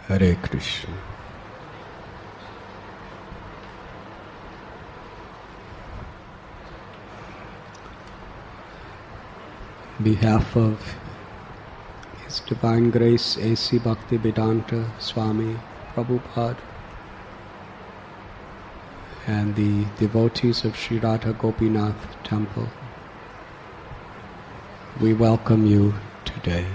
Hare Krishna. On behalf of His Divine Grace A.C. Bhaktivedanta Swami Prabhupada and the devotees of Sri Radha Gopinath Temple, we welcome you today.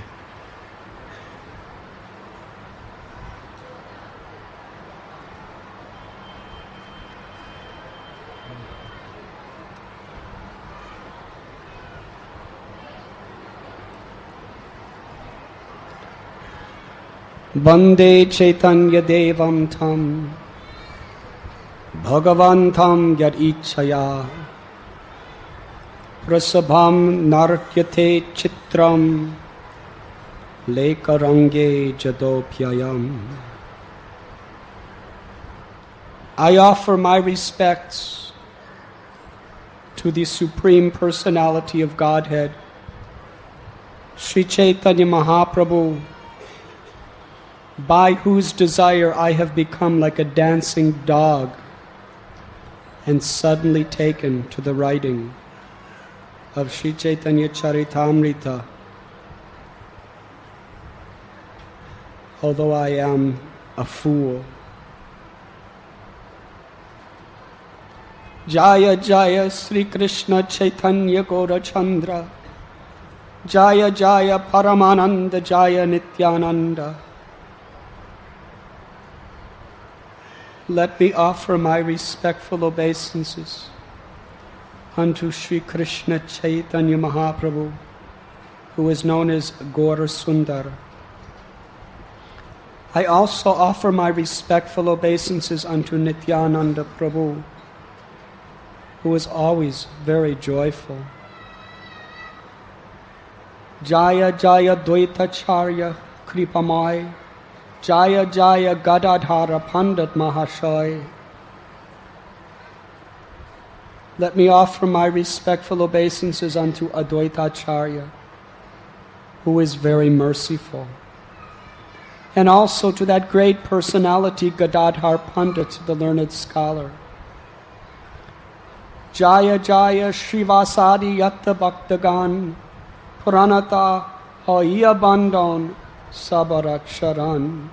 Vande Caitanya Devam Tam Bhagavantam Yad Ichaya Prasabham Nartyate Chitram Lekarange Jadopyayam. I offer my respects to the Supreme Personality of Godhead, Sri Caitanya Mahaprabhu, by whose desire I have become like a dancing dog and suddenly taken to the writing of Sri Caitanya Caritamrta. Although I am a fool. Jaya Jaya Sri Krishna Chaitanya Gaura Chandra, Jaya Jaya Paramananda Jaya Nityananda. Let me offer my respectful obeisances unto Sri Krishna Chaitanya Mahaprabhu, who is known as Gaura Sundara. I also offer my respectful obeisances unto Nityananda Prabhu, who is always very joyful. Jaya Jaya Dvaitacharya Kripamai, Jaya Jaya Gadadhara Pandit Mahashay. Let me offer my respectful obeisances unto Advaitacharya, who is very merciful, and also to that great personality Gadadhar Pandit, the learned scholar. Jaya Jaya Srivasadi Yatta Bhaktagan Pranata Haiya Bandhan Sabaraksharan.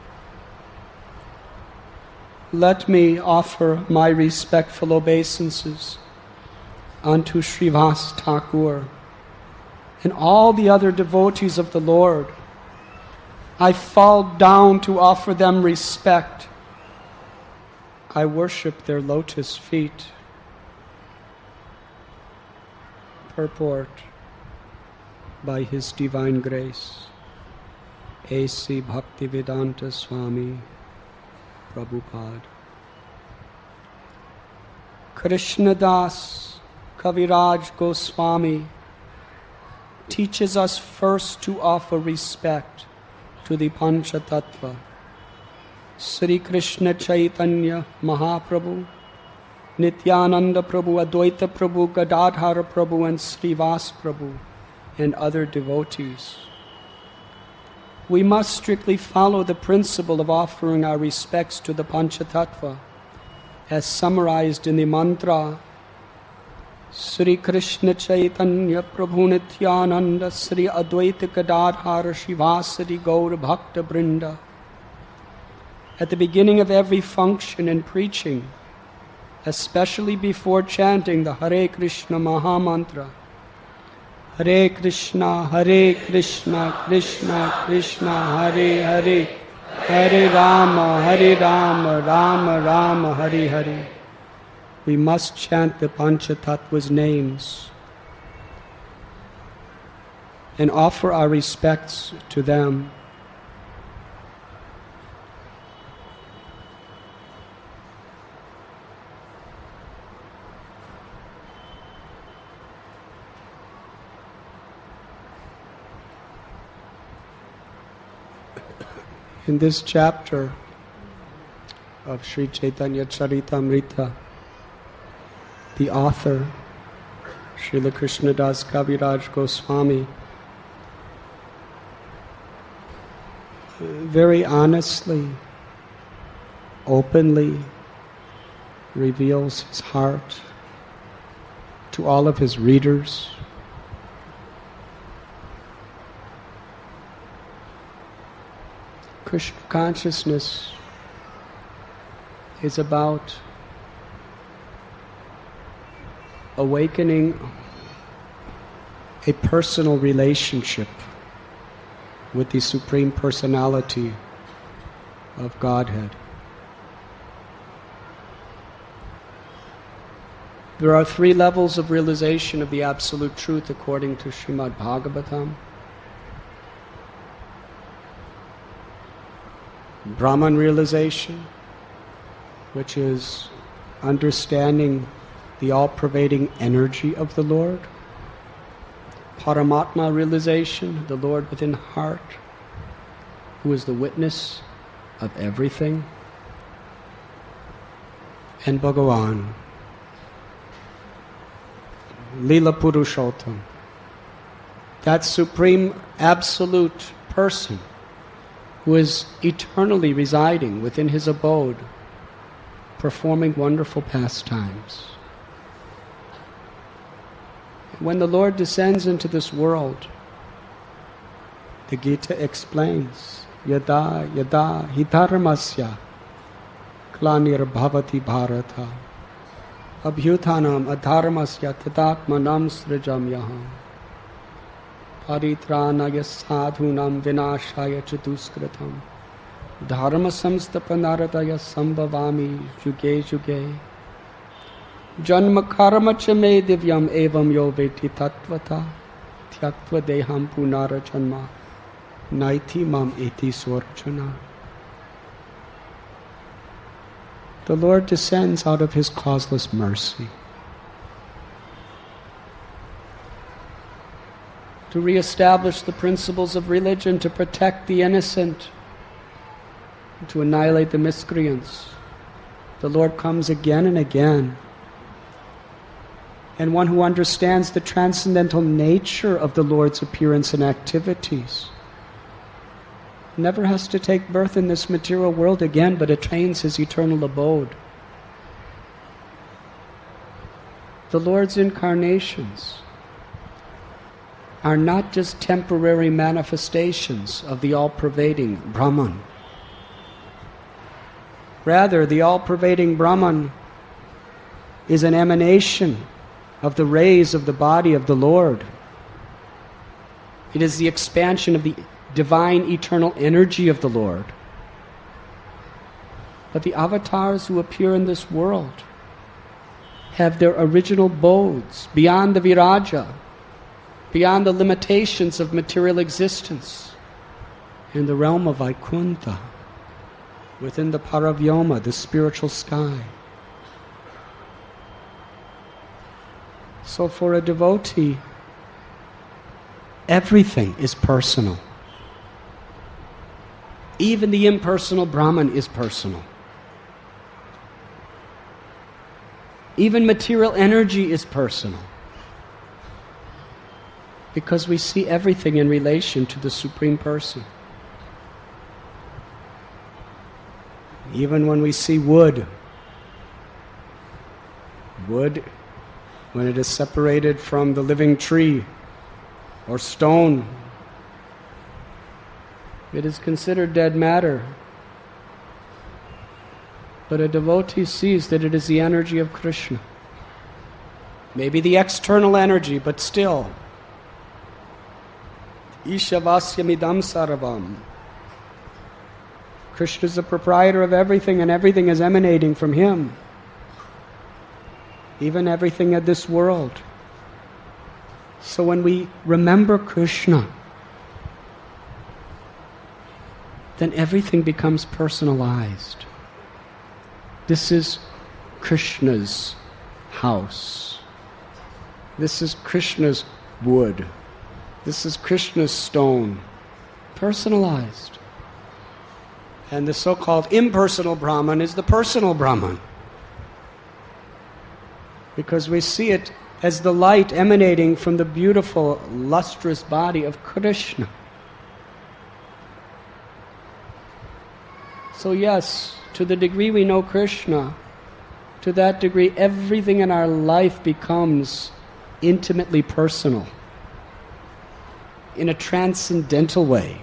Let me offer my respectful obeisances unto Srivas Thakur and all the other devotees of the Lord. I fall down to offer them respect. I worship their lotus feet. Purport by His Divine Grace A.C. Bhaktivedanta Swami Prabhupada. Krishnadas Kaviraj Goswami teaches us first to offer respect to the Panchatattva, Sri Krishna Chaitanya Mahaprabhu, Nityananda Prabhu, Advaita Prabhu, Gadadhara Prabhu, and Srivas Prabhu, and other devotees. We must strictly follow the principle of offering our respects to the Panchatattva, as summarized in the mantra, Sri Krishna Chaitanya Prabhu Nityananda Sri Advaita Gadadhara Shivasari Gaur Bhakta Brinda. At the beginning of every function and preaching, especially before chanting the Hare Krishna Maha Mantra, Hare Krishna, Krishna Krishna, Hare Hare, Hare Rama, Rama Rama, Hare Hare. We must chant the Panchatattva's names and offer our respects to them. In this chapter of Sri Caitanya Caritamrta, the author, Srila Krishnadas Kaviraj Goswami, very honestly openly reveals his heart to all of his readers. Krishna consciousness is about awakening a personal relationship with the Supreme Personality of Godhead. There are 3 levels of realization of the Absolute Truth according to Srimad Bhagavatam. Brahman realization, which is understanding the all-pervading energy of the Lord. Paramatma realization, the Lord within heart, who is the witness of everything. And Bhagavan, Lila Purushottam, that supreme absolute person who is eternally residing within his abode, performing wonderful pastimes. When the Lord descends into this world, the Gita explains, Yada yada hitarmasya klanir bhavati bharata abhyutanam adharmasya tatatmanam srijam yaham paritranaya sadhunam vinashaya chatuskritam dharma samstapanardaya sambhavami yuge yuge janma karma cha me divyam evam yo veti tattvata tyaktva deham punara janma naiti mam eti swarjana. The Lord descends out of his causeless mercy to re-establish the principles of religion, to protect the innocent, to annihilate the miscreants. The Lord comes again and again. And one who understands the transcendental nature of the Lord's appearance and activities never has to take birth in this material world again, but attains his eternal abode. The Lord's incarnations are not just temporary manifestations of the all-pervading Brahman. Rather, the all-pervading Brahman is an emanation of the rays of the body of the Lord. It is the expansion of the divine eternal energy of the Lord. But the avatars who appear in this world have their original abodes beyond the viraja, beyond the limitations of material existence, in the realm of Vaikuntha, within the Paravyoma, the spiritual sky. So for a devotee, everything is personal. Even the impersonal Brahman is personal. Even material energy is personal. Because we see everything in relation to the Supreme Person. Even when we see wood, when it is separated from the living tree or stone, it is considered dead matter. But a devotee sees that it is the energy of Krishna. Maybe the external energy, but still. Ishavasyamidam sarvam. Krishna is the proprietor of everything, and everything is emanating from him. Even everything of this world. So when we remember Krishna, then everything becomes personalized. This is Krishna's house. This is Krishna's wood. This is Krishna's stone. Personalized. And the so-called impersonal Brahman is the personal Brahman. Because we see it as the light emanating from the beautiful, lustrous body of Krishna. So yes, to the degree we know Krishna, to that degree everything in our life becomes intimately personal, in a transcendental way.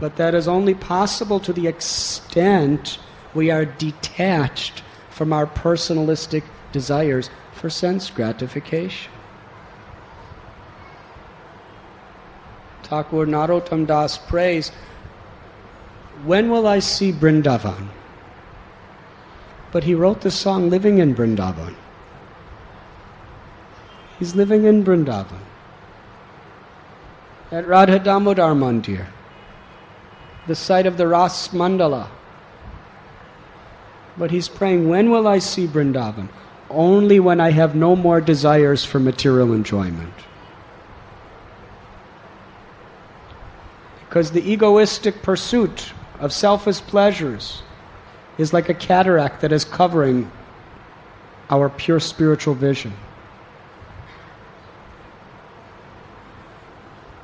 But that is only possible to the extent we are detached from our personalistic desires for sense gratification. Thakur Narottam Das prays, when will I see Vrindavan? But he wrote the song living in Vrindavan. He's living in Vrindavan, at Radha Damodar Mandir, the site of the Ras Mandala. But he's praying, when will I see Vrindavan? Only when I have no more desires for material enjoyment. Because the egoistic pursuit of selfish pleasures is like a cataract that is covering our pure spiritual vision.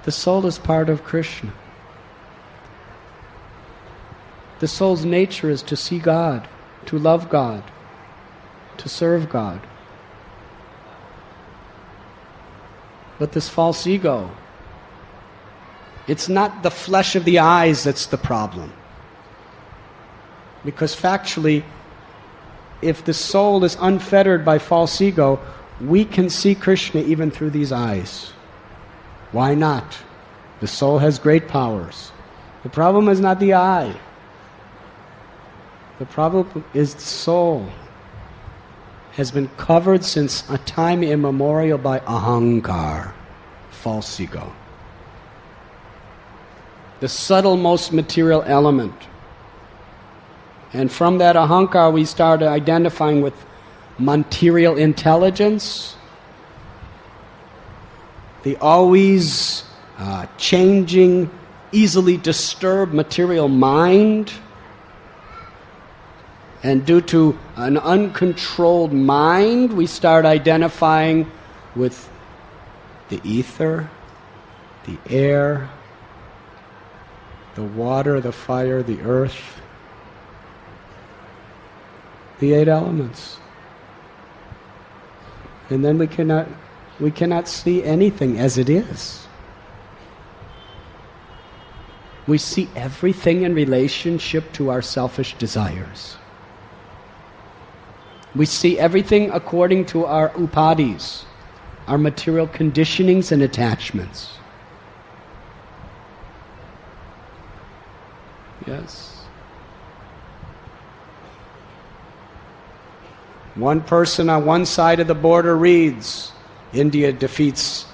The soul is part of Krishna. The soul's nature is to see God, to love God, to serve God. But this false ego, it's not the flesh of the eyes that's the problem. Because factually, if the soul is unfettered by false ego, we can see Krishna even through these eyes. Why not? The soul has great powers. The problem is not the eye. The problem is the soul has been covered since a time immemorial by ahankar, false ego. The subtlemost material element. And from that ahankar we start identifying with material intelligence, the always changing, easily disturbed material mind. And due to an uncontrolled mind, we start identifying with the ether, the air, the water, the fire, the earth, the 8 elements. And then we cannot see anything as it is. We see everything in relationship to our selfish desires. We see everything according to our upadis, our material conditionings and attachments. Yes. One person on one side of the border reads, India defeats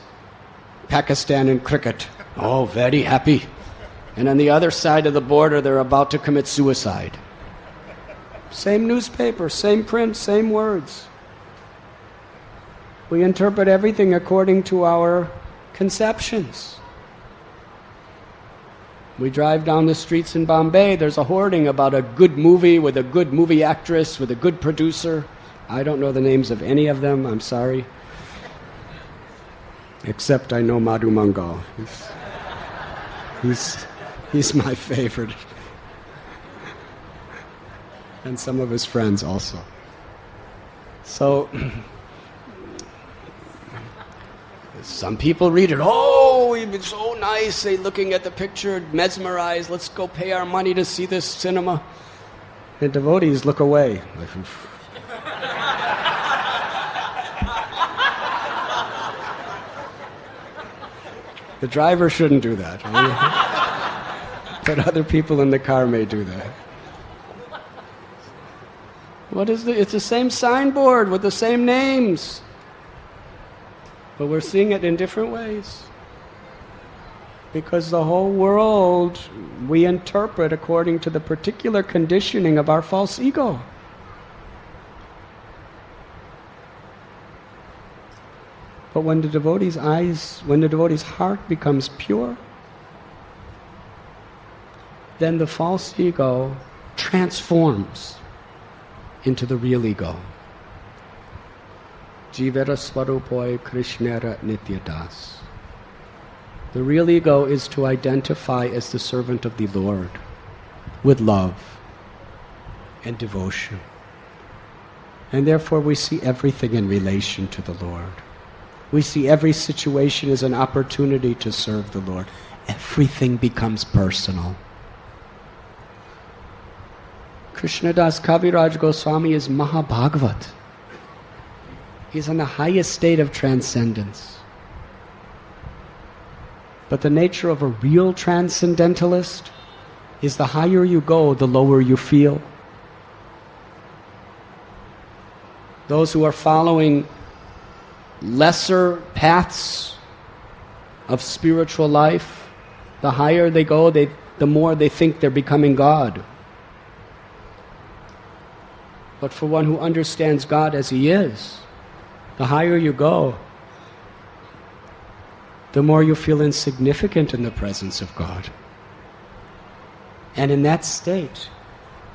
Pakistan in cricket. Oh, very happy. And on the other side of the border, they're about to commit suicide. Same newspaper, same print, same words. We interpret everything according to our conceptions. We drive down the streets in Bombay, there's a hoarding about a good movie with a good movie actress, with a good producer. I don't know the names of any of them, I'm sorry. Except I know Madhu Mangal. He's my favorite. And some of his friends also. So, some people read it, oh, it's so nice, they looking at the picture, mesmerized, let's go pay our money to see this cinema. And devotees look away. The driver shouldn't do that. But other people in the car may do that. It's the same signboard with the same names. But we're seeing it in different ways. Because the whole world we interpret according to the particular conditioning of our false ego. But when the devotee's heart becomes pure, then the false ego transforms into the real ego. Jivera Swarupoy Krishnera Nityadas. The real ego is to identify as the servant of the Lord. with love and devotion. And therefore we see everything in relation to the Lord. We see every situation as an opportunity to serve the Lord. Everything becomes personal. Krishnadas Kaviraj Goswami is Mahabhagavat. He's in the highest state of transcendence. But the nature of a real transcendentalist is the higher you go, the lower you feel. Those who are following lesser paths of spiritual life, the higher they go, the more they think they're becoming God. But for one who understands God as He is, the higher you go, the more you feel insignificant in the presence of God. And in that state,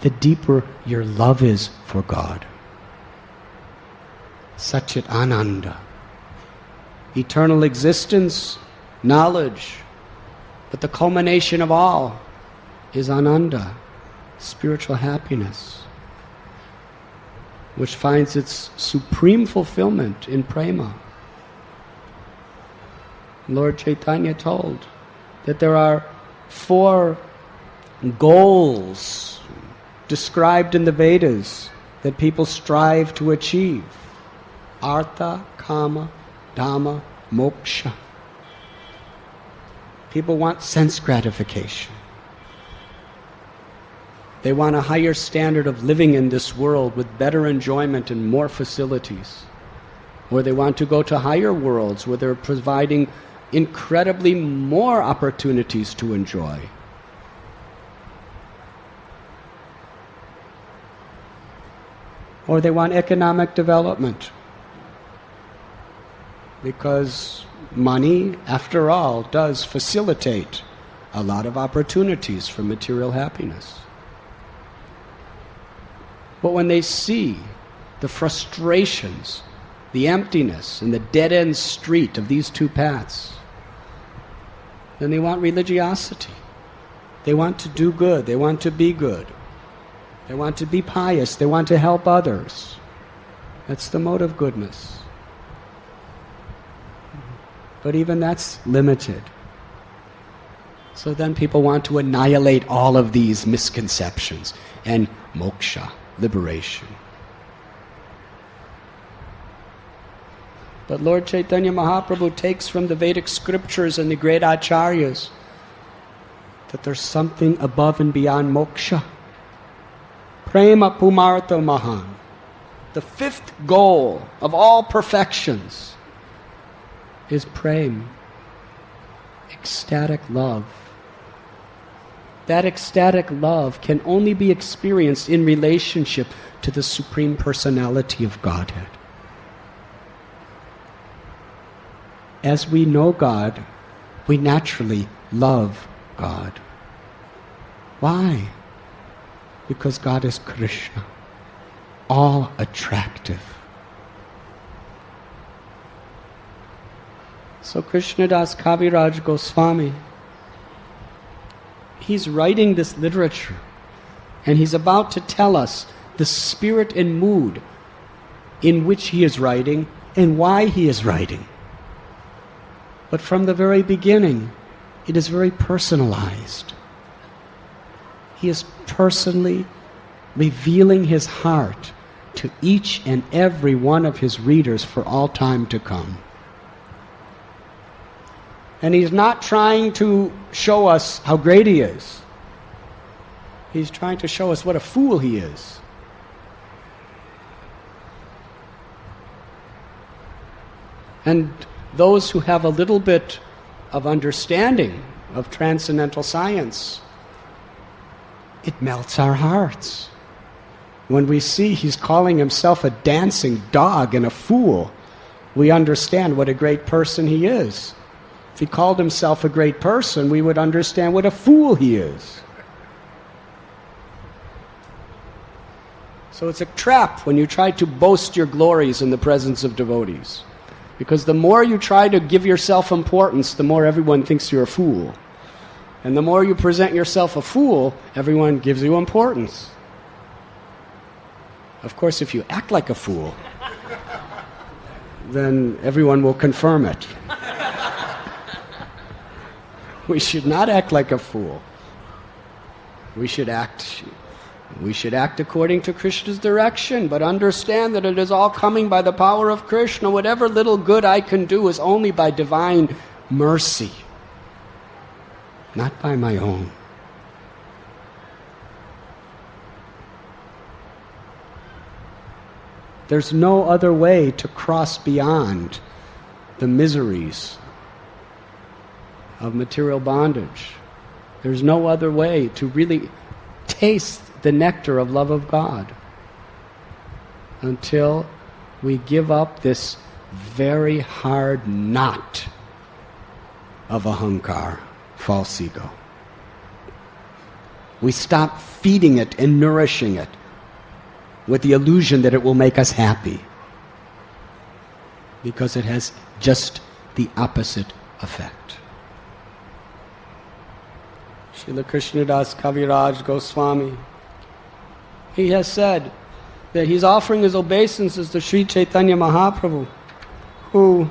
the deeper your love is for God. Satchit Ananda. Eternal existence, knowledge, but the culmination of all is Ananda, spiritual happiness, which finds its supreme fulfillment in prema. Lord Caitanya told that there are 4 goals described in the Vedas that people strive to achieve. Artha, Kama, Dhamma, Moksha. People want sense gratification. They want a higher standard of living in this world with better enjoyment and more facilities. Or they want to go to higher worlds where they're providing incredibly more opportunities to enjoy. Or they want economic development. Because money, after all, does facilitate a lot of opportunities for material happiness. But when they see the frustrations, the emptiness, and the dead-end street of these 2 paths, then they want religiosity. They want to do good. They want to be good. They want to be pious. They want to help others. That's the mode of goodness. But even that's limited. So then people want to annihilate all of these misconceptions and moksha, liberation. But Lord Chaitanya Mahaprabhu takes from the Vedic scriptures and the great acharyas that there's something above and beyond moksha. Prema pumartha mahan. The 5th goal of all perfections is prem, ecstatic love. That ecstatic love can only be experienced in relationship to the Supreme Personality of Godhead. As we know God, we naturally love God. Why? Because God is Krishna, all attractive. So Krishnadas Kaviraj Goswami, he's writing this literature and he's about to tell us the spirit and mood in which he is writing and why he is writing. But from the very beginning, it is very personalized. He is personally revealing his heart to each and every one of his readers for all time to come. And he's not trying to show us how great he is. He's trying to show us what a fool he is. And those who have a little bit of understanding of transcendental science, it melts our hearts. When we see he's calling himself a dancing dog and a fool, we understand what a great person he is. If he called himself a great person, we would understand what a fool he is. So it's a trap when you try to boast your glories in the presence of devotees. Because the more you try to give yourself importance, the more everyone thinks you're a fool. And the more you present yourself a fool, everyone gives you importance. Of course, if you act like a fool, then everyone will confirm it. We should not act like a fool. We should act according to Krishna's direction, but understand that it is all coming by the power of Krishna. Whatever little good I can do is only by divine mercy, not by my own. There's no other way to cross beyond the miseries of material bondage. There's no other way to really taste the nectar of love of God until we give up this very hard knot of ahankar, false ego. We stop feeding it and nourishing it with the illusion that it will make us happy, because it has just the opposite effect. Srila Krishnadas Kaviraj Goswami, he has said that he's offering his obeisances to Sri Caitanya Mahaprabhu, who,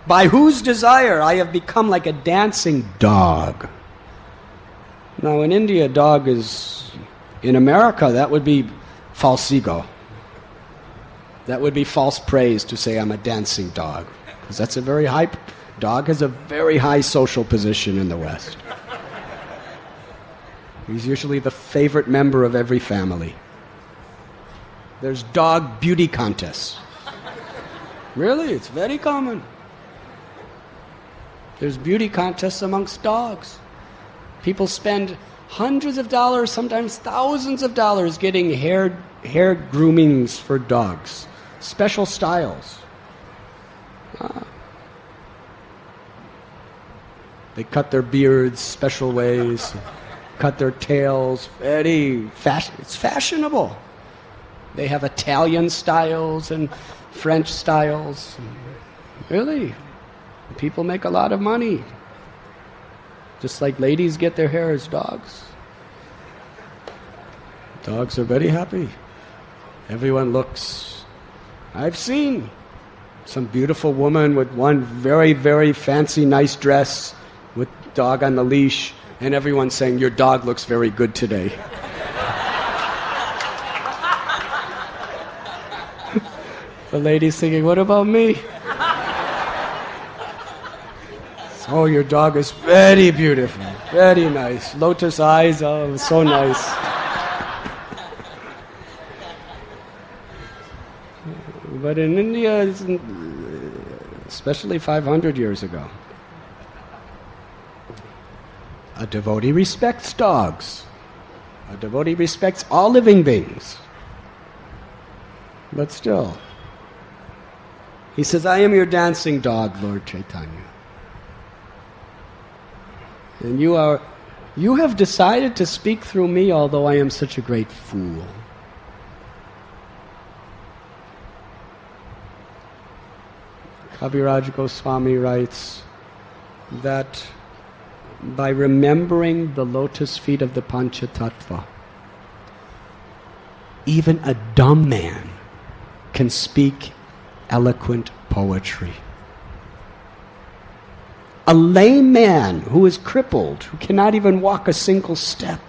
by whose desire I have become like a dancing dog. Now in India, dog is, in America, that would be false ego. That would be false praise to say I'm a dancing dog, because that's a very high, dog has a very high social position in the West. He's usually the favorite member of every family. There's dog beauty contests. Really, it's very common. There's beauty contests amongst dogs. People spend hundreds of dollars, sometimes thousands of dollars, getting hair groomings for dogs. Special styles. They cut their beards special ways, cut their tails, it's fashionable. They have Italian styles and French styles. Really, people make a lot of money. Just like ladies get their hair as dogs. Dogs are very happy. Everyone looks. I've seen some beautiful woman with one very, very fancy, nice dress with dog on the leash, and everyone saying, "Your dog looks very good today." The lady's thinking, "What about me?" "Oh, your dog is very beautiful, very nice. Lotus eyes, oh, so nice." But in India, especially 500 years ago, a devotee respects dogs. A devotee respects all living beings. But still, he says, "I am your dancing dog, Lord Chaitanya. And you have decided to speak through me, although I am such a great fool." Kaviraj Goswami writes that by remembering the lotus feet of the Panchatattva, even a dumb man can speak eloquent poetry. A lame man who is crippled, who cannot even walk a single step,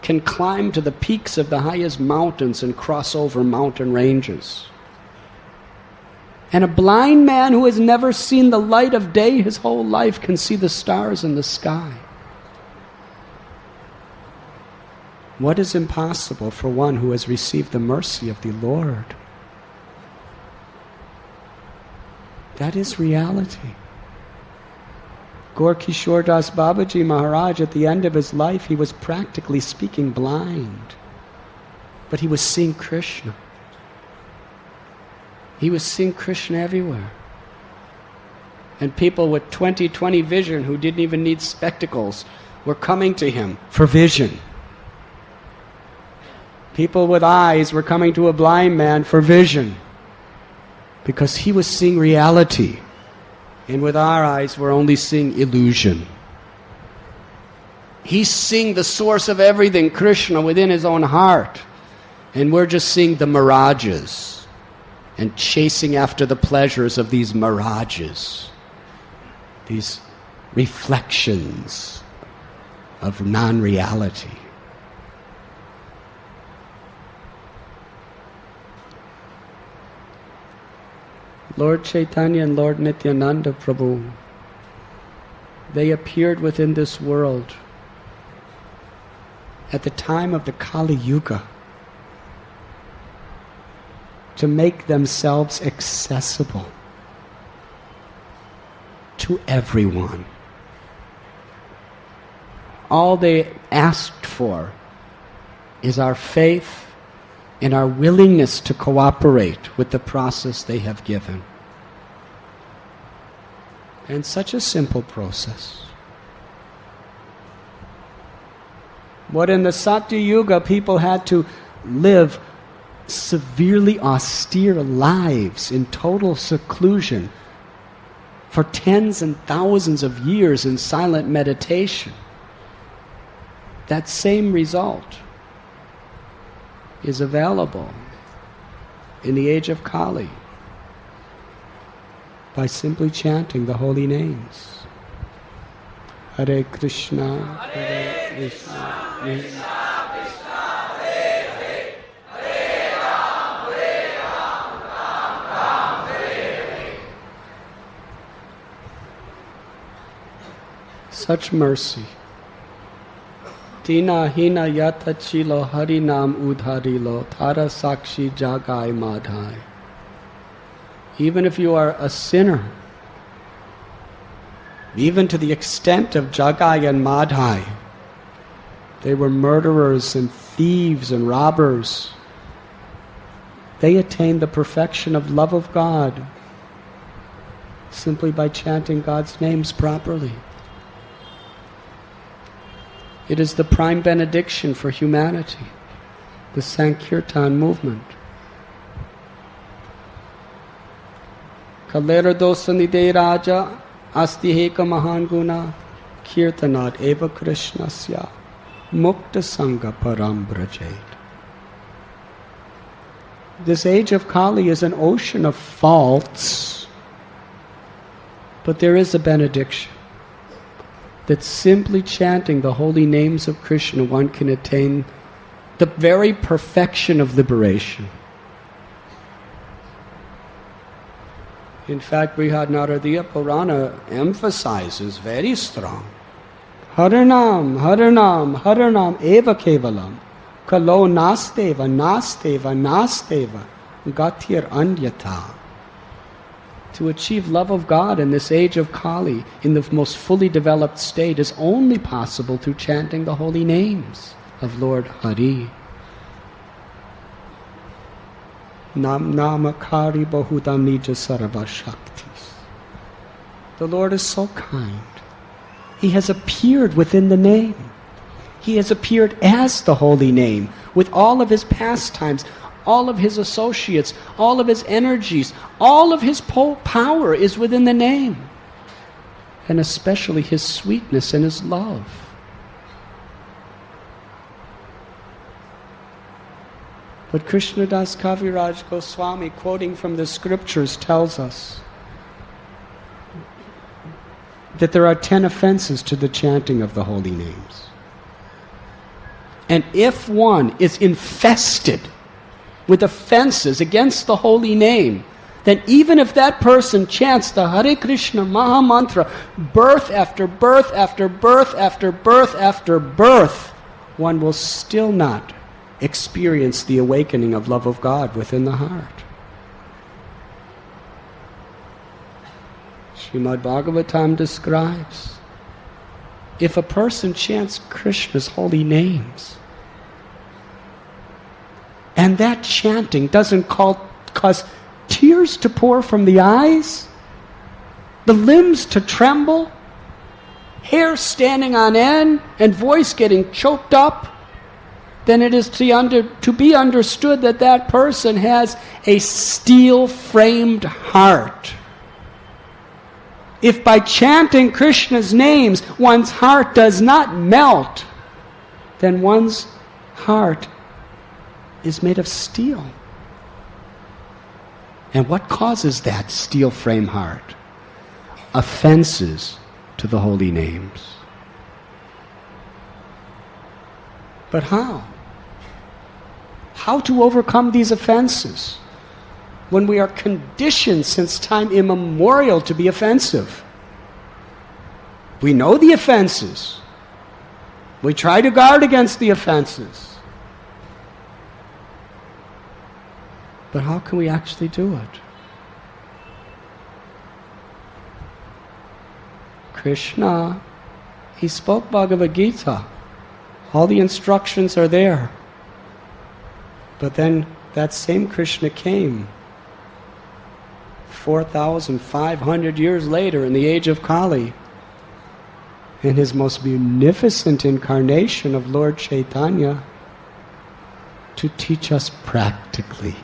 can climb to the peaks of the highest mountains and cross over mountain ranges. And a blind man who has never seen the light of day his whole life can see the stars in the sky. What is impossible for one who has received the mercy of the Lord? That is reality. Gaur Kishore Das Babaji Maharaj, at the end of his life, he was practically speaking blind. But he was seeing Krishna. He was seeing Krishna everywhere. And people with 20/20 vision who didn't even need spectacles were coming to him for vision. People with eyes were coming to a blind man for vision, because he was seeing reality. And with our eyes, we're only seeing illusion. He's seeing the source of everything, Krishna, within his own heart. And we're just seeing the mirages and chasing after the pleasures of these mirages, these reflections of non-reality. Lord Caitanya and Lord Nityananda Prabhu, they appeared within this world at the time of the Kali Yuga to make themselves accessible to everyone. All they asked for is our faith and our willingness to cooperate with the process they have given. And such a simple process. What in the Satya Yuga people had to live severely austere lives in total seclusion for tens and thousands of years in silent meditation. That same result is available in the age of Kali by simply chanting the holy names. Hare Krishna, Hare Krishna, Krishna Krishna, Hare Hare, Hare Ram, Ram Ram, Hare Hare. Such mercy. Tina hina yata chilo hari nam udharilo tara sakshi jagai madhai. Even if you are a sinner, even to the extent of Jagai and Madhai, they were murderers and thieves and robbers. They attained the perfection of love of God simply by chanting God's names properly. It is the prime benediction for humanity, the Sankirtan movement. Kalera dosanide raja asti heka mahan guna kirtanad eva krishnasya mukta sangha param brajed. This age of Kali is an ocean of faults, but there is a benediction that simply chanting the holy names of Krishna one can attain the very perfection of liberation. In fact, Brihadaranyaka Purana emphasizes very strong. Haranam, Haranam, Haranam eva kevalam. Kalo nasteva, nasteva, nasteva. Gatir anyata. To achieve love of God in this age of Kali, in the most fully developed state, is only possible through chanting the holy names of Lord Hari. Nam namakari bahudam nija sarva shaktis. The Lord is so kind. He has appeared within the name. He has appeared as the holy name, with all of his pastimes, all of his associates, all of his energies, all of his power is within the name. And especially his sweetness and his love. But Krishnadas Kaviraj Goswami, quoting from the scriptures, tells us that there are 10 offenses to the chanting of the holy names. And if one is infested with offenses against the holy name, then even if that person chants the Hare Krishna Maha Mantra birth after birth after birth after birth after birth, one will still not experience the awakening of love of God within the heart. Srimad Bhagavatam describes, if a person chants Krishna's holy names, and that chanting doesn't cause tears to pour from the eyes, the limbs to tremble, hair standing on end, and voice getting choked up, then it is to be understood that that person has a steel-framed heart. If by chanting Krishna's names one's heart does not melt, then one's heart is made of steel. And what causes that steel frame heart? Offenses to the holy names. But how? How to overcome these offenses when we are conditioned since time immemorial to be offensive? We know the offenses. We try to guard against the offenses. But how can we actually do it? Krishna, he spoke Bhagavad Gita. All the instructions are there. But then that same Krishna came 4,500 years later in the age of Kali, in his most munificent incarnation of Lord Caitanya, to teach us practically.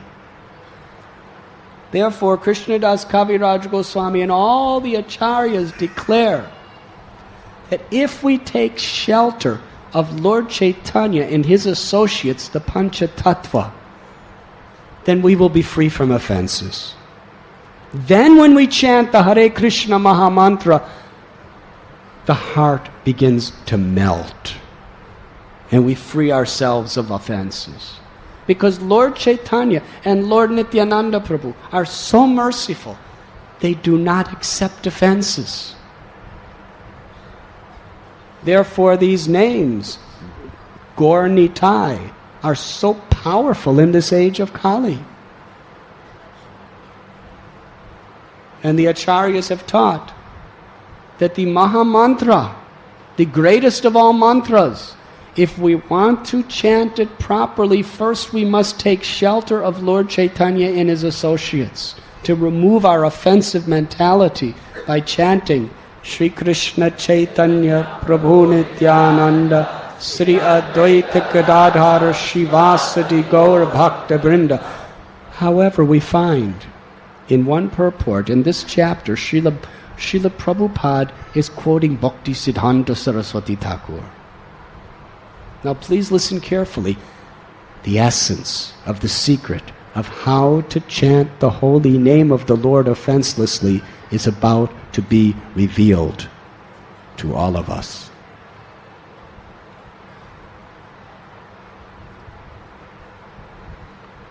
Therefore, Krishnadas Kaviraj Goswami and all the acharyas declare that if we take shelter of Lord Chaitanya and his associates, the Panchatattva, then we will be free from offenses. Then when we chant the Hare Krishna Mahamantra, the heart begins to melt and we free ourselves of offenses. Because Lord Chaitanya and Lord Nityananda Prabhu are so merciful, they do not accept offenses. Therefore these names, Gaur Nitai, are so powerful in this age of Kali. And the acharyas have taught that the Mahamantra, the greatest of all mantras, if we want to chant it properly, first we must take shelter of Lord Chaitanya and his associates to remove our offensive mentality by chanting Shri Krishna Chaitanya Prabhu Nityananda Sri Advaita Gadadhara Shivasati Gaur Bhakta Brinda. However, we find in one purport in this chapter, Srila Prabhupada is quoting Bhakti Siddhanta Saraswati Thakur. Now please listen carefully. The essence of the secret of how to chant the holy name of the Lord offenselessly is about to be revealed to all of us.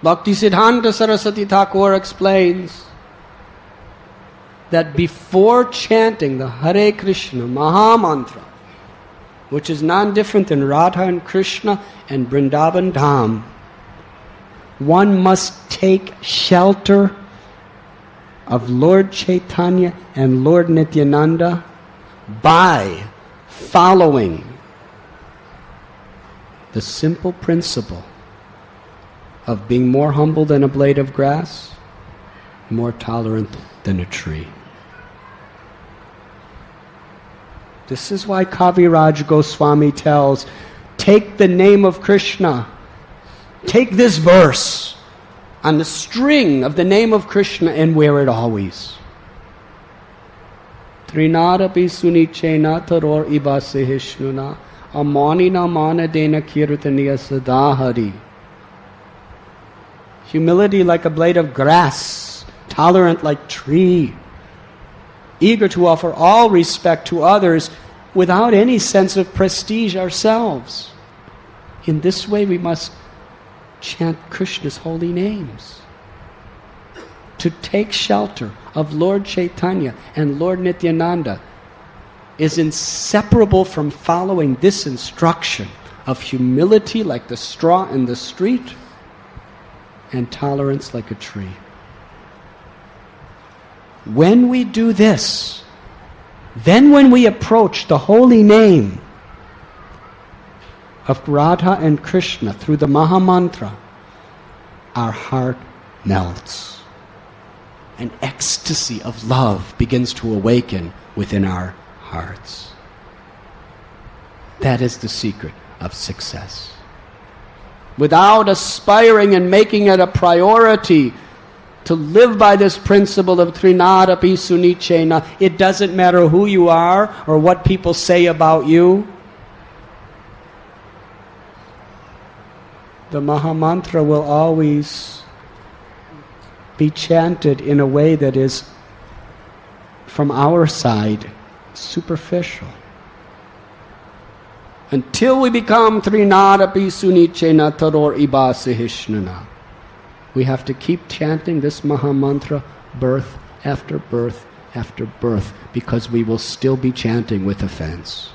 Bhakti Siddhanta Saraswati Thakur explains that before chanting the Hare Krishna Mahamantra, which is non-different than Radha and Krishna and Vrindavan Dham, one must take shelter of Lord Chaitanya and Lord Nityananda by following the simple principle of being more humble than a blade of grass, more tolerant than a tree. This is why Kaviraj Goswami tells, take the name of Krishna, take this verse on the string of the name of Krishna and wear it always. Trinarapi sunichena taror ibasehishnuna amanina manadena kirtaniya sadahari. Humility like a blade of grass, tolerant like tree, eager to offer all respect to others without any sense of prestige ourselves. In this way we must chant Krishna's holy names. To take shelter of Lord Chaitanya and Lord Nityananda is inseparable from following this instruction of humility like the straw in the street and tolerance like a tree. When we do this, then when we approach the holy name of Radha and Krishna through the Mahamantra, our heart melts. An ecstasy of love begins to awaken within our hearts. That is the secret of success. Without aspiring and making it a priority to live by this principle of Trinadapi Sunichena. It doesn't matter who you are or what people say about you. The Mahamantra will always be chanted in a way that is, from our side, superficial. Until we become Trinadapi Sunichena Taror Ibasihishnana. We have to keep chanting this Mahamantra birth after birth after birth, because we will still be chanting with offense.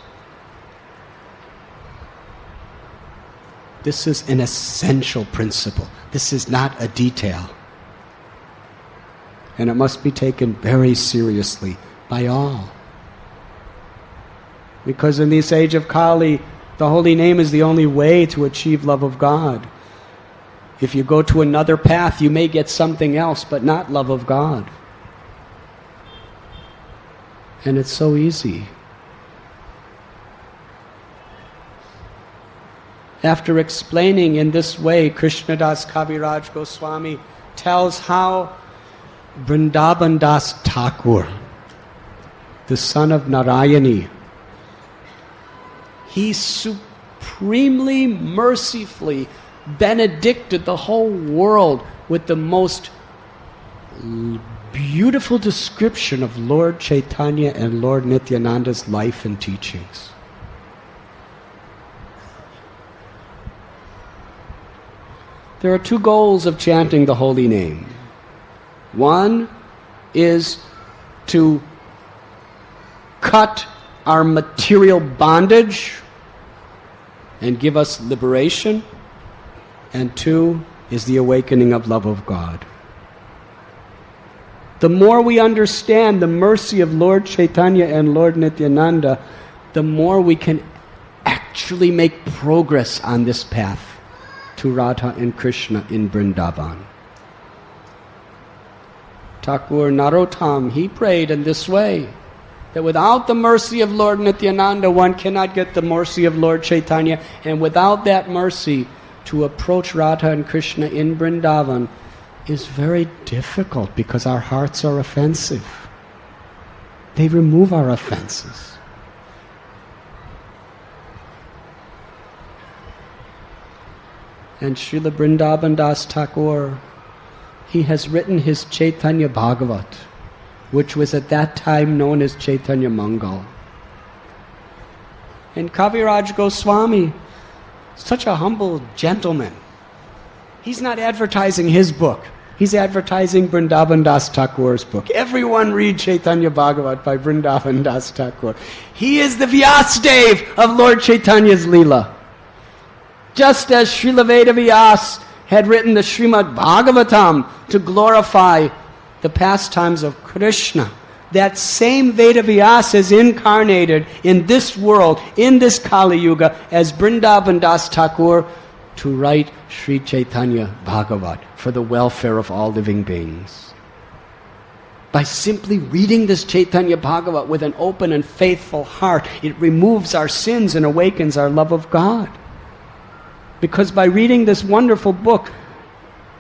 This is an essential principle. This is not a detail. And it must be taken very seriously by all. Because in this age of Kali, the holy name is the only way to achieve love of God. If you go to another path, you may get something else, but not love of God. And it's so easy. After explaining in this way, Krishnadas Kaviraj Goswami tells how Vrindavan Das Thakur, the son of Narayani, he supremely, mercifully benedicted the whole world with the most beautiful description of Lord Chaitanya and Lord Nityananda's life and teachings. There are two goals of chanting the holy name. One is to cut our material bondage and give us liberation. And two is the awakening of love of God. The more we understand the mercy of Lord Chaitanya and Lord Nityananda, the more we can actually make progress on this path to Radha and Krishna in Vrindavan. Thakur Narottam, he prayed in this way, that without the mercy of Lord Nityananda, one cannot get the mercy of Lord Chaitanya, and without that mercy, to approach Radha and Krishna in Vrindavan is very difficult because our hearts are offensive. They remove our offenses. And Srila Vrindavan Das Thakur, he has written his Chaitanya Bhagavat, which was at that time known as Chaitanya Mangal. And Kaviraj Goswami, such a humble gentleman, he's not advertising his book. He's advertising Vrindavan Das Thakur's book. Everyone read Chaitanya Bhagavat by Vrindavan Das Thakur. He is the Vyasdev of Lord Chaitanya's Leela. Just as Srila Veda Vyas had written the Srimad Bhagavatam to glorify the pastimes of Krishna, that same Veda Vyas is incarnated in this world, in this Kali Yuga, as Vrindavan Das Thakur to write Sri Chaitanya Bhagavat for the welfare of all living beings. By simply reading this Chaitanya Bhagavat with an open and faithful heart, it removes our sins and awakens our love of God. Because by reading this wonderful book,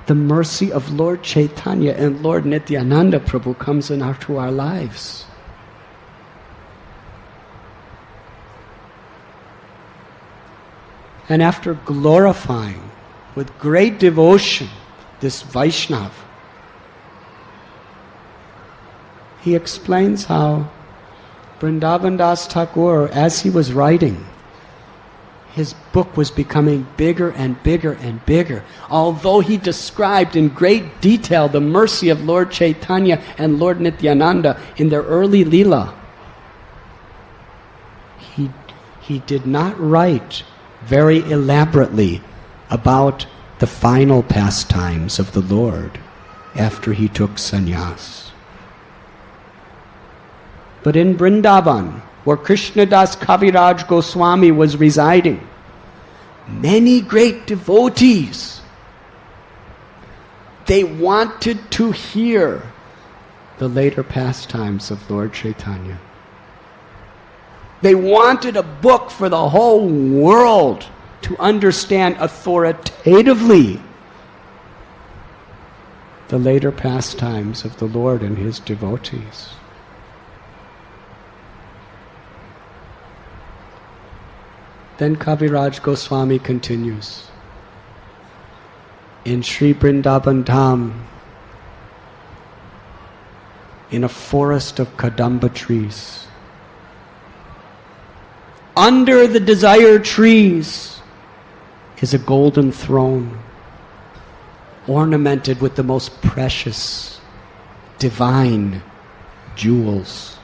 the mercy of Lord Chaitanya and Lord Nityananda Prabhu comes into our lives. And after glorifying with great devotion this Vaishnav, he explains how Vrindavan Das Thakur, as he was writing, his book was becoming bigger and bigger and bigger. Although he described in great detail the mercy of Lord Chaitanya and Lord Nityananda in their early Leela, he did not write very elaborately about the final pastimes of the Lord after he took sannyas. But in Vrindavan, where Krishnadas Kaviraj Goswami was residing, many great devotees, they wanted to hear the later pastimes of Lord Chaitanya. They wanted a book for the whole world to understand authoritatively the later pastimes of the Lord and His devotees. Then Kaviraj Goswami continues. In Sri Vrindavan Dham, in a forest of Kadamba trees, under the desire trees is a golden throne ornamented with the most precious, divine jewels.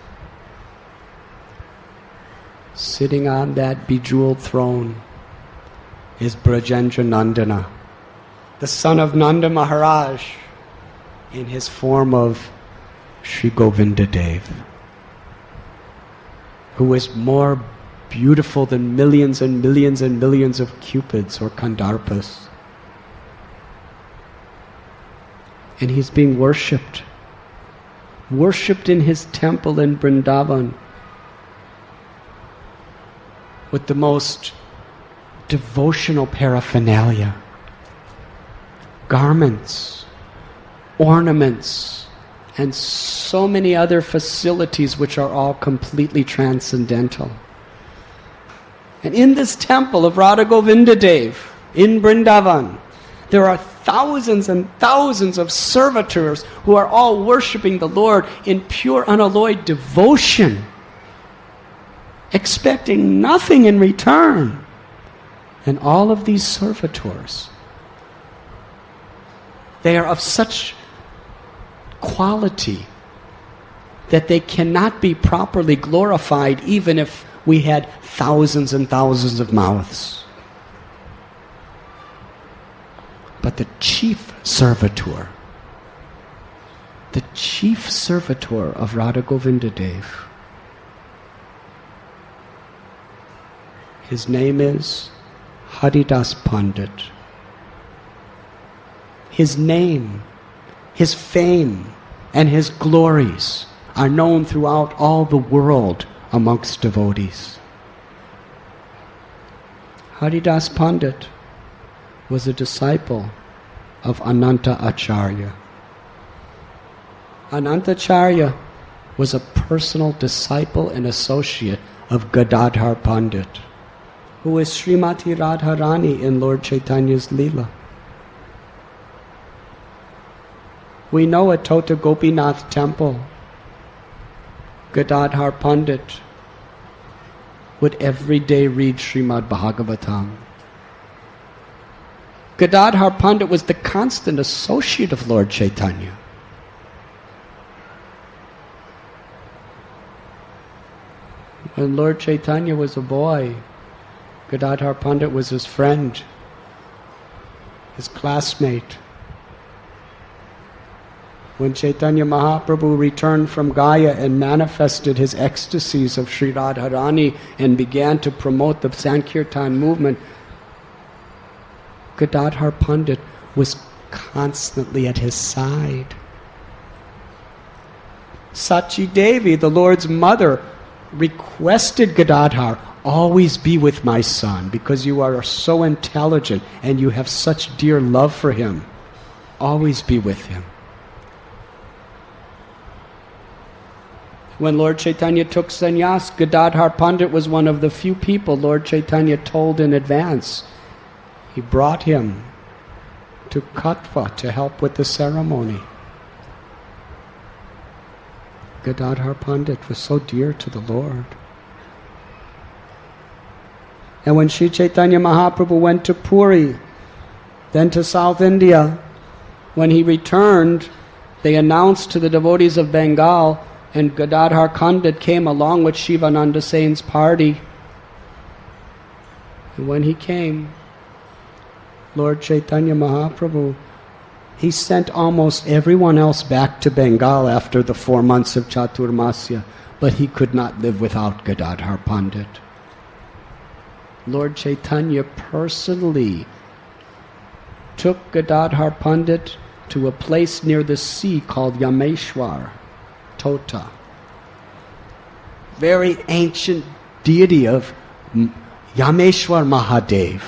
Sitting on that bejeweled throne is Brajendra Nandana, the son of Nanda Maharaj, in his form of Sri Govinda Dev, who is more beautiful than millions and millions and millions of cupids or kandarpas. And he's being worshipped in his temple in Vrindavan with the most devotional paraphernalia, garments, ornaments, and so many other facilities which are all completely transcendental. And in this temple of Radha Govinda Dev in Vrindavan, there are thousands and thousands of servitors who are all worshipping the Lord in pure unalloyed devotion, expecting nothing in return. And all of these servitors, they are of such quality that they cannot be properly glorified even if we had thousands and thousands of mouths. But the chief servitor of Radha Govinda Dev, his name is Haridas Pandit. His name, his fame, and his glories are known throughout all the world amongst devotees. Haridas Pandit was a disciple of Ananta Acharya. Ananta Acharya was a personal disciple and associate of Gadadhar Pandit, who is Srimati Radharani in Lord Chaitanya's Leela. We know at Tota Gopinath temple, Gadadhar Pandit would every day read Srimad Bhagavatam. Gadadhar Pandit was the constant associate of Lord Chaitanya. When Lord Chaitanya was a boy, Gadadhar Pandit was his friend, his classmate. When Chaitanya Mahaprabhu returned from Gaya and manifested his ecstasies of Sri Radharani and began to promote the Sankirtan movement, Gadadhar Pandit was constantly at his side. Sachi Devi, the Lord's mother, requested Gadadhar, always be with my son because you are so intelligent and you have such dear love for him. Always be with him. When Lord Chaitanya took sannyas, Gadadhar Pandit was one of the few people Lord Chaitanya told in advance. He brought him to Katwa to help with the ceremony. Gadadhar Pandit was so dear to the Lord. And when Sri Chaitanya Mahaprabhu went to Puri, then to South India, when he returned, they announced to the devotees of Bengal, and Gadadhar Pandit came along with Shivananda Sen's party. And when he came, Lord Chaitanya Mahaprabhu, he sent almost everyone else back to Bengal after the 4 months of Chaturmasya, but he could not live without Gadadhar Pandit. Lord Chaitanya personally took Gadadhar Pandit to a place near the sea called Yameshwar, Tota. Very ancient deity of Yameshwar Mahadev.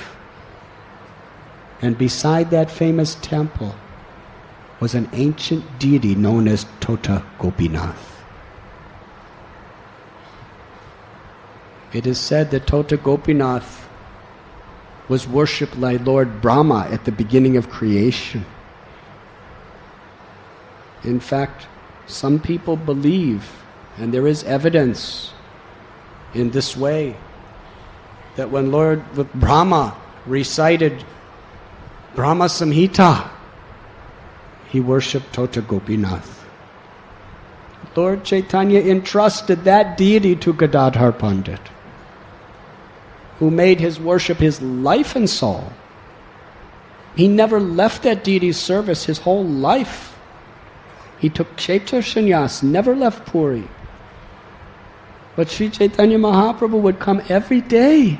And beside that famous temple was an ancient deity known as Tota Gopinath. It is said that Tota Gopinath was worshipped by Lord Brahma at the beginning of creation. In fact, some people believe, and there is evidence in this way, that when Lord Brahma recited Brahma Samhita, he worshipped Tota Gopinath. Lord Chaitanya entrusted that deity to Gadadhar Pandit, who made his worship his life and soul. He never left that deity's service his whole life. He took Kshetra Sannyas, never left Puri. But Sri Chaitanya Mahaprabhu would come every day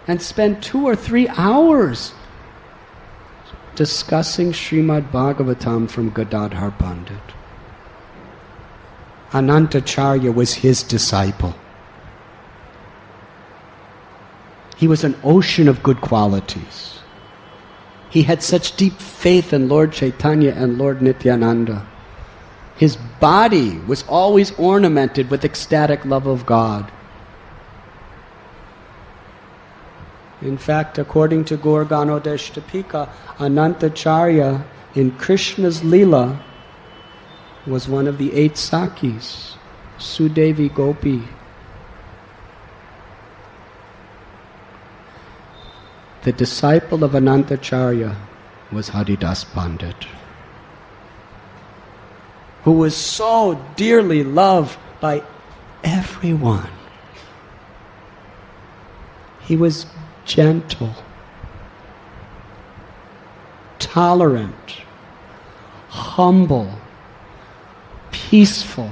and spend 2 or 3 hours discussing Srimad Bhagavatam from Gadadhar Pandit. Anantacharya was his disciple. He was an ocean of good qualities. He had such deep faith in Lord Chaitanya and Lord Nityananda. His body was always ornamented with ecstatic love of God. In fact, according to Gorganodeshtapika, Anantacharya in Krishna's Leela was one of the 8 Sakis, Sudevi Gopi. The disciple of Anantacharya was Haridas Pandit, who was so dearly loved by everyone. He was gentle, tolerant, humble, peaceful,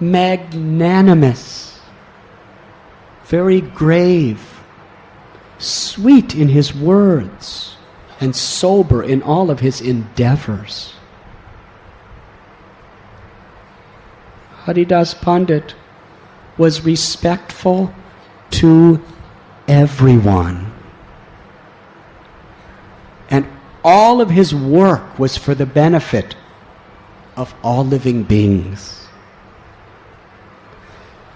magnanimous, very grave, sweet in his words, and sober in all of his endeavors. Haridas Pandit was respectful to everyone. And all of his work was for the benefit of all living beings.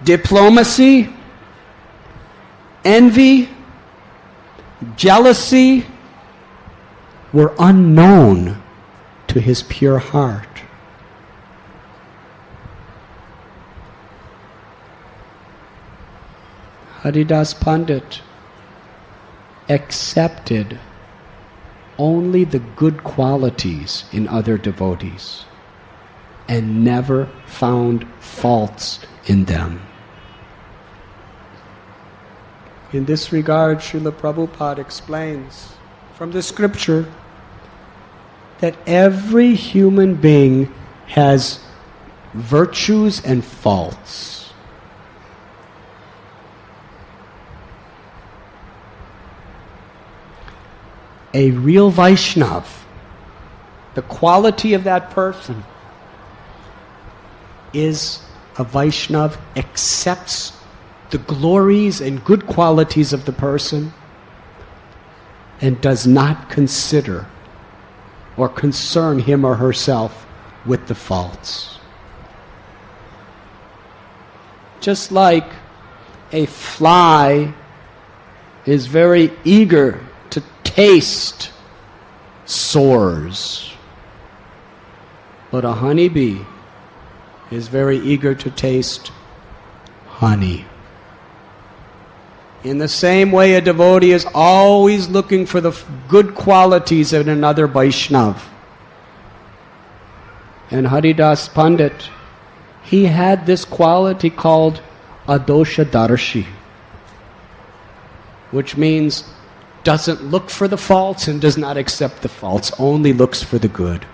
Diplomacy, envy, jealousy were unknown to his pure heart. Haridas Pandit accepted only the good qualities in other devotees and never found faults in them. In this regard, Srila Prabhupada explains from the scripture that every human being has virtues and faults. A real Vaishnav, the quality of that person is a Vaishnav accepts the glories and good qualities of the person and does not consider or concern him or herself with the faults. Just like a fly is very eager to taste sores, but a honeybee is very eager to taste honey. In the same way, a devotee is always looking for the good qualities in another Vaishnav. And Haridas Pandit, he had this quality called adosha darshi, which means doesn't look for the faults and does not accept the faults, only looks for the good.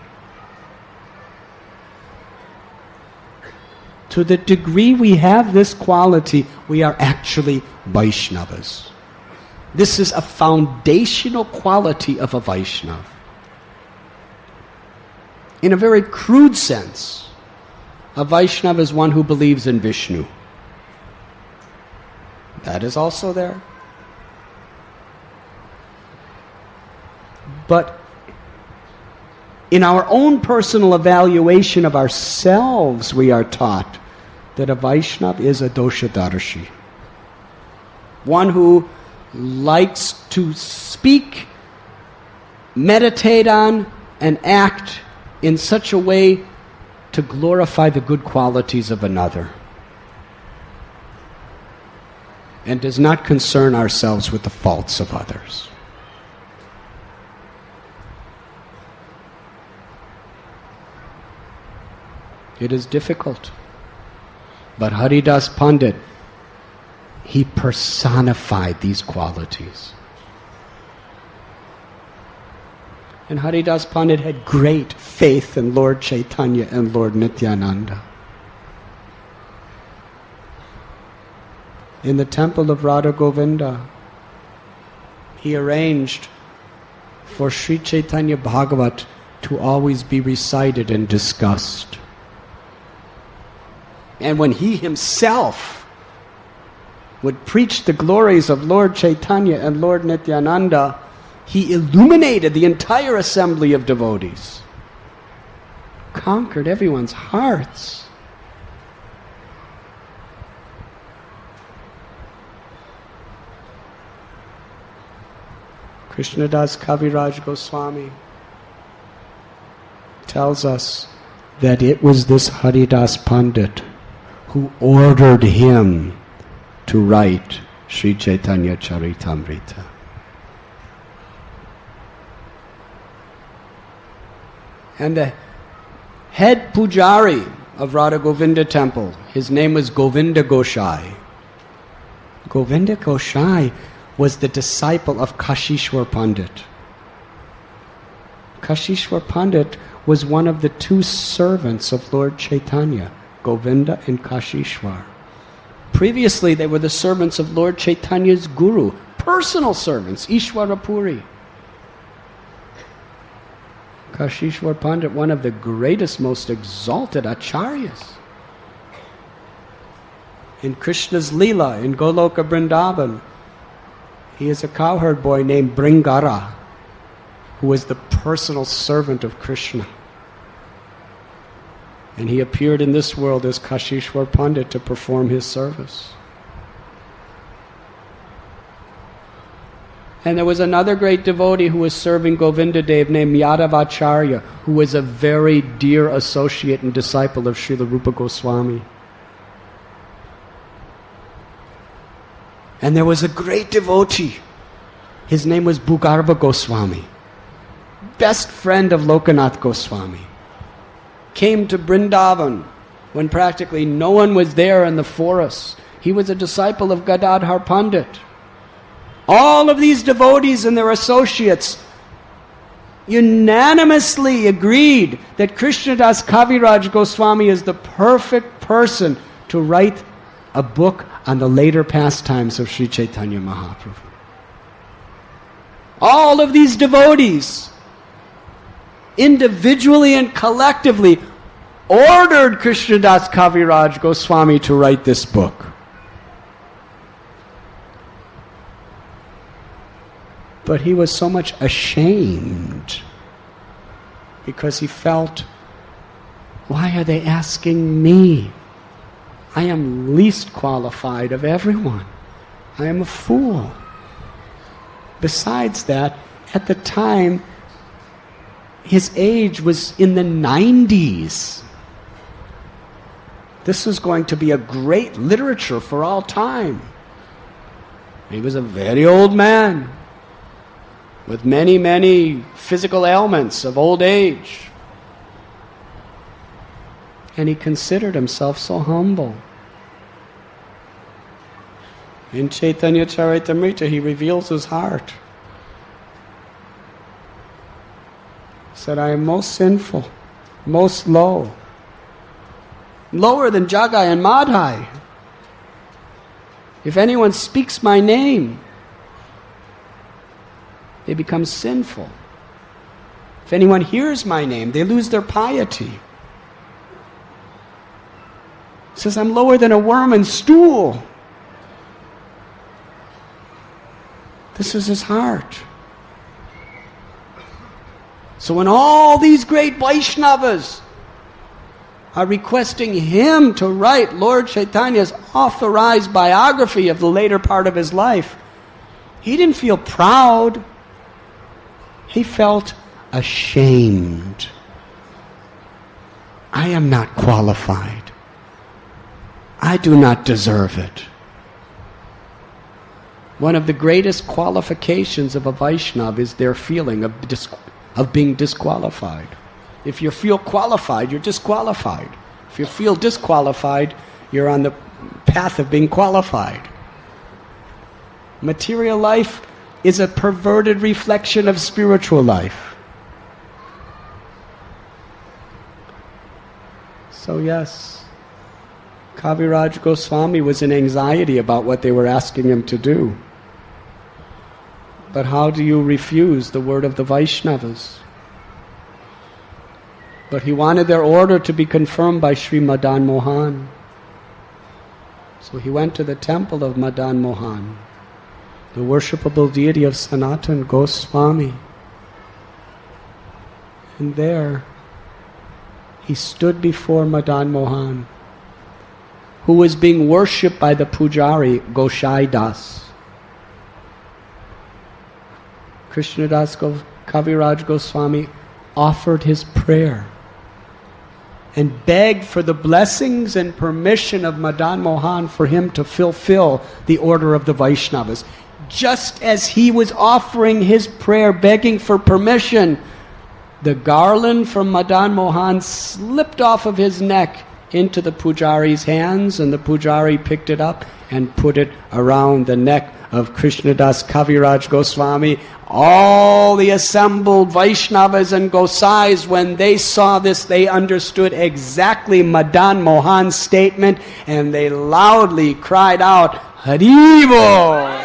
To the degree we have this quality, we are actually Vaishnavas. This is a foundational quality of a Vaishnav. In a very crude sense, a Vaishnava is one who believes in Vishnu. That is also there. But In our own personal evaluation of ourselves, we are taught that a Vaishnava is a doshadarshi. One who likes to speak, meditate on, and act in such a way to glorify the good qualities of another, and does not concern ourselves with the faults of others. It is difficult. But Haridas Pandit, he personified these qualities. And Haridas Pandit had great faith in Lord Caitanya and Lord Nityananda. In the temple of Radha Govinda, he arranged for Sri Chaitanya Bhagavat to always be recited and discussed. And when he himself would preach the glories of Lord Chaitanya and Lord Nityananda, he illuminated the entire assembly of devotees, conquered everyone's hearts. Krishnadas Kaviraj Goswami tells us that it was this Haridas Pandit who ordered him to write Sri Chaitanya Caritamrta. And the head pujari of Radha Govinda temple, his name was Govinda Goshai. Govinda Goshai was the disciple of Kashishwar Pandit. Kashishwar Pandit was one of the two servants of Lord Chaitanya, Govinda and Kashishwar. Previously, they were the servants of Lord Chaitanya's guru, personal servants, Ishwara Puri. Kashishwar Pandit, one of the greatest, most exalted acharyas. In Krishna's Leela, in Goloka Vrindavan, he is a cowherd boy named Bringara, who was the personal servant of Krishna. And he appeared in this world as Kashishwar Pandit to perform his service. And there was another great devotee who was serving Govinda Dev named Yadavacharya, who was a very dear associate and disciple of Srila Rupa Goswami. And there was a great devotee. His name was Bhugarbha Goswami, best friend of Lokanath Goswami. Came to Vrindavan when practically no one was there in the forests. He was a disciple of Gadadhar Pandit. All of these devotees and their associates unanimously agreed that Krishnadas Kaviraj Goswami is the perfect person to write a book on the later pastimes of Sri Chaitanya Mahaprabhu. All of these devotees, individually and collectively, ordered Krishnadas Kaviraj Goswami to write this book. But he was so much ashamed because he felt, why are they asking me? I am least qualified of everyone. I am a fool. Besides that, at the time, his age was in the 90s. This was going to be a great literature for all time. He was a very old man with many, many physical ailments of old age. And he considered himself so humble. In Caitanya Caritamrta, he reveals his heart. He said, I am most sinful, most low, lower than Jagai and Madhai. If anyone speaks my name, they become sinful. If anyone hears my name, they lose their piety. He says, I'm lower than a worm in stool. This is his heart. So when all these great Vaishnavas are requesting him to write Lord Chaitanya's authorized biography of the later part of his life, he didn't feel proud. He felt ashamed. I am not qualified. I do not deserve it. One of the greatest qualifications of a Vaishnava is their feeling of being disqualified. If you feel qualified, you're disqualified. If you feel disqualified, you're on the path of being qualified. Material life is a perverted reflection of spiritual life. So yes, Kaviraj Goswami was in anxiety about what they were asking him to do. But how do you refuse the word of the Vaishnavas? But he wanted their order to be confirmed by Sri Madan Mohan. So he went to the temple of Madan Mohan, the worshipable deity of Sanatan Goswami. And there he stood before Madan Mohan, who was being worshipped by the pujari Goshai Das. Krishnadas Kaviraj Goswami offered his prayer and begged for the blessings and permission of Madan Mohan for him to fulfill the order of the Vaishnavas. Just as he was offering his prayer, begging for permission, the garland from Madan Mohan slipped off of his neck into the pujari's hands, and the pujari picked it up and put it around the neck of Krishnadas Kaviraj Goswami. All the assembled Vaishnavas and Gosais, when they saw this, they understood exactly Madan Mohan's statement, and they loudly cried out, Hari Bol!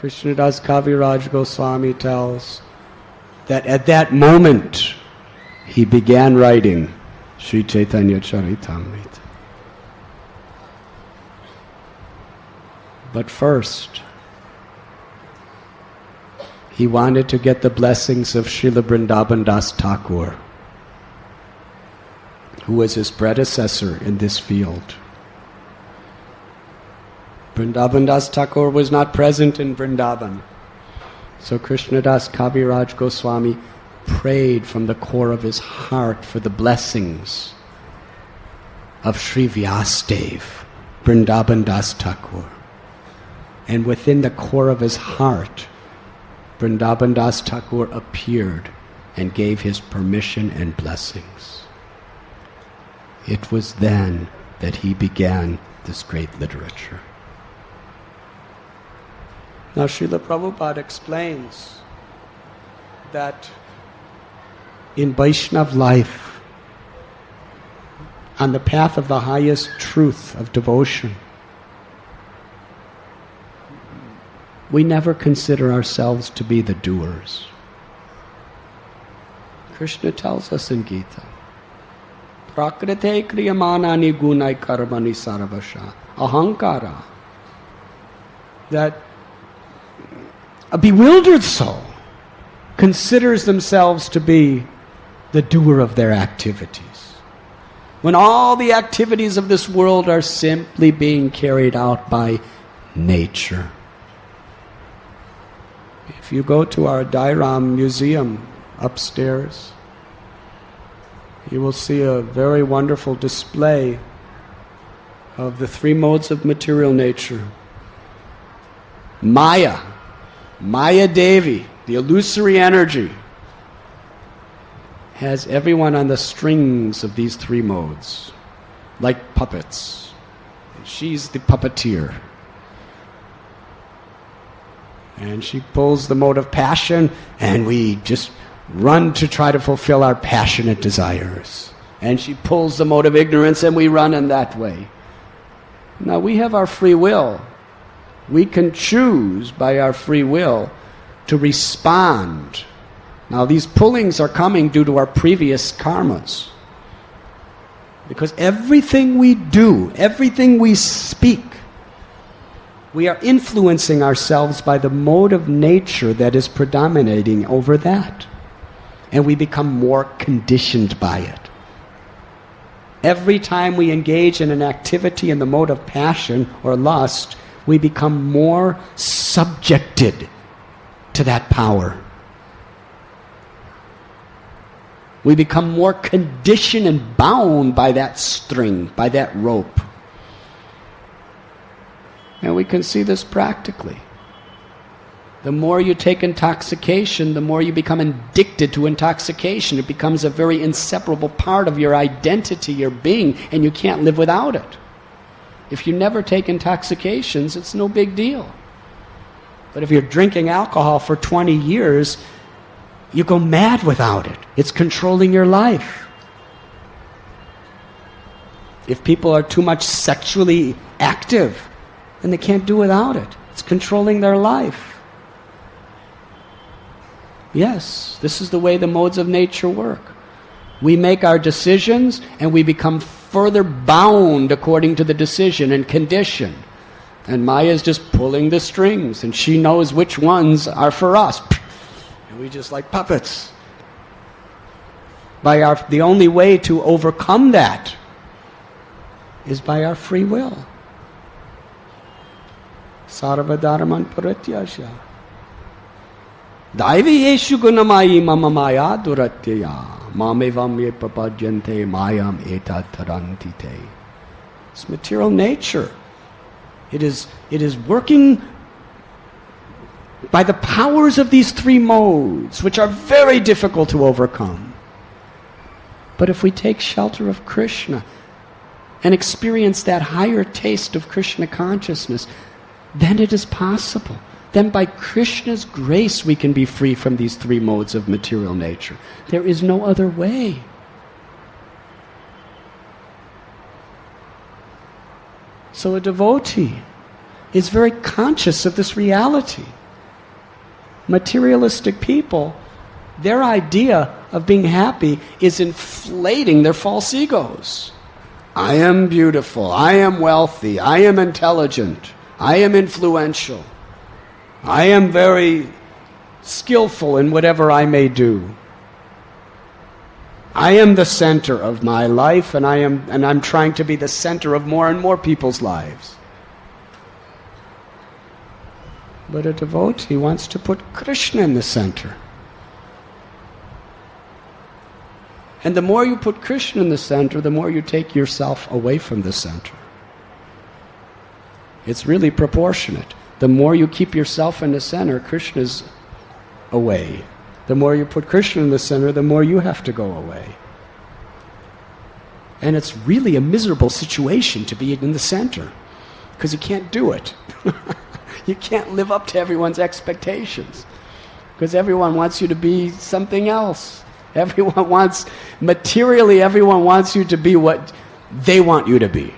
Krishnadas Kaviraj Goswami tells that at that moment he began writing Sri Caitanya Caritamrta. But first, he wanted to get the blessings of Srila Vrindavan Das Thakur, who was his predecessor in this field. Vrindavan Das Thakur was not present in Vrindavan. So Krishnadas Kaviraj Goswami prayed from the core of his heart for the blessings of Sri Vyasadev, Vrindavan Das Thakur. And within the core of his heart, Vrindavan Das Thakur appeared and gave his permission and blessings. It was then that he began this great literature. Now Srila Prabhupada explains that in Vaishnav life, on the path of the highest truth of devotion, we never consider ourselves to be the doers. Krishna tells us in Gita, Prakrite kriyamanani gunai karmani sarvasha ahankara, that a bewildered soul considers themselves to be the doer of their activities, when all the activities of this world are simply being carried out by nature. If you go to our Dairam Museum upstairs, you will see a very wonderful display of the three modes of material nature. Maya Devi, the illusory energy, has everyone on the strings of these three modes, like puppets. She's the puppeteer. And she pulls the mode of passion, and we just run to try to fulfill our passionate desires. And she pulls the mode of ignorance, and we run in that way. Now we have our free will. We can choose by our free will to respond. Now these pullings are coming due to our previous karmas. Because everything we do, everything we speak, we are influencing ourselves by the mode of nature that is predominating over that. And we become more conditioned by it. Every time we engage in an activity in the mode of passion or lust, we become more subjected to that power. We become more conditioned and bound by that string, by that rope. And we can see this practically. The more you take intoxication, the more you become addicted to intoxication. It becomes a very inseparable part of your identity, your being, and you can't live without it. If you never take intoxications, it's no big deal. But if you're drinking alcohol for 20 years, you go mad without it. It's controlling your life. If people are too much sexually active, then they can't do without it. It's controlling their life. Yes, this is the way the modes of nature work. We make our decisions and we become further bound according to the decision and condition. And Maya is just pulling the strings and she knows which ones are for us. And we just like puppets. The only way to overcome that is by our free will. Sarva dharman parityasya. Daiviyeshu gunamayi mama maya duratyaya. Mamevam ye prapadyante mayam etat tarantite. It's material nature. It is working by the powers of these three modes, which are very difficult to overcome. But if we take shelter of Krishna and experience that higher taste of Krishna consciousness, then it is possible. Then by Krishna's grace we can be free from these three modes of material nature. There is no other way. So a devotee is very conscious of this reality. Materialistic people, their idea of being happy is inflating their false egos. I am beautiful, I am wealthy, I am intelligent, I am influential, I am very skillful in whatever I may do. I am the center of my life, and I'm trying to be the center of more and more people's lives. But a devotee wants to put Krishna in the center. And the more you put Krishna in the center, the more you take yourself away from the center. It's really proportionate. The more you keep yourself in the center, Krishna's away. The more you put Krishna in the center, the more you have to go away. And it's really a miserable situation to be in the center, because you can't do it. You can't live up to everyone's expectations, because everyone wants you to be something else. Everyone wants you to be what they want you to be.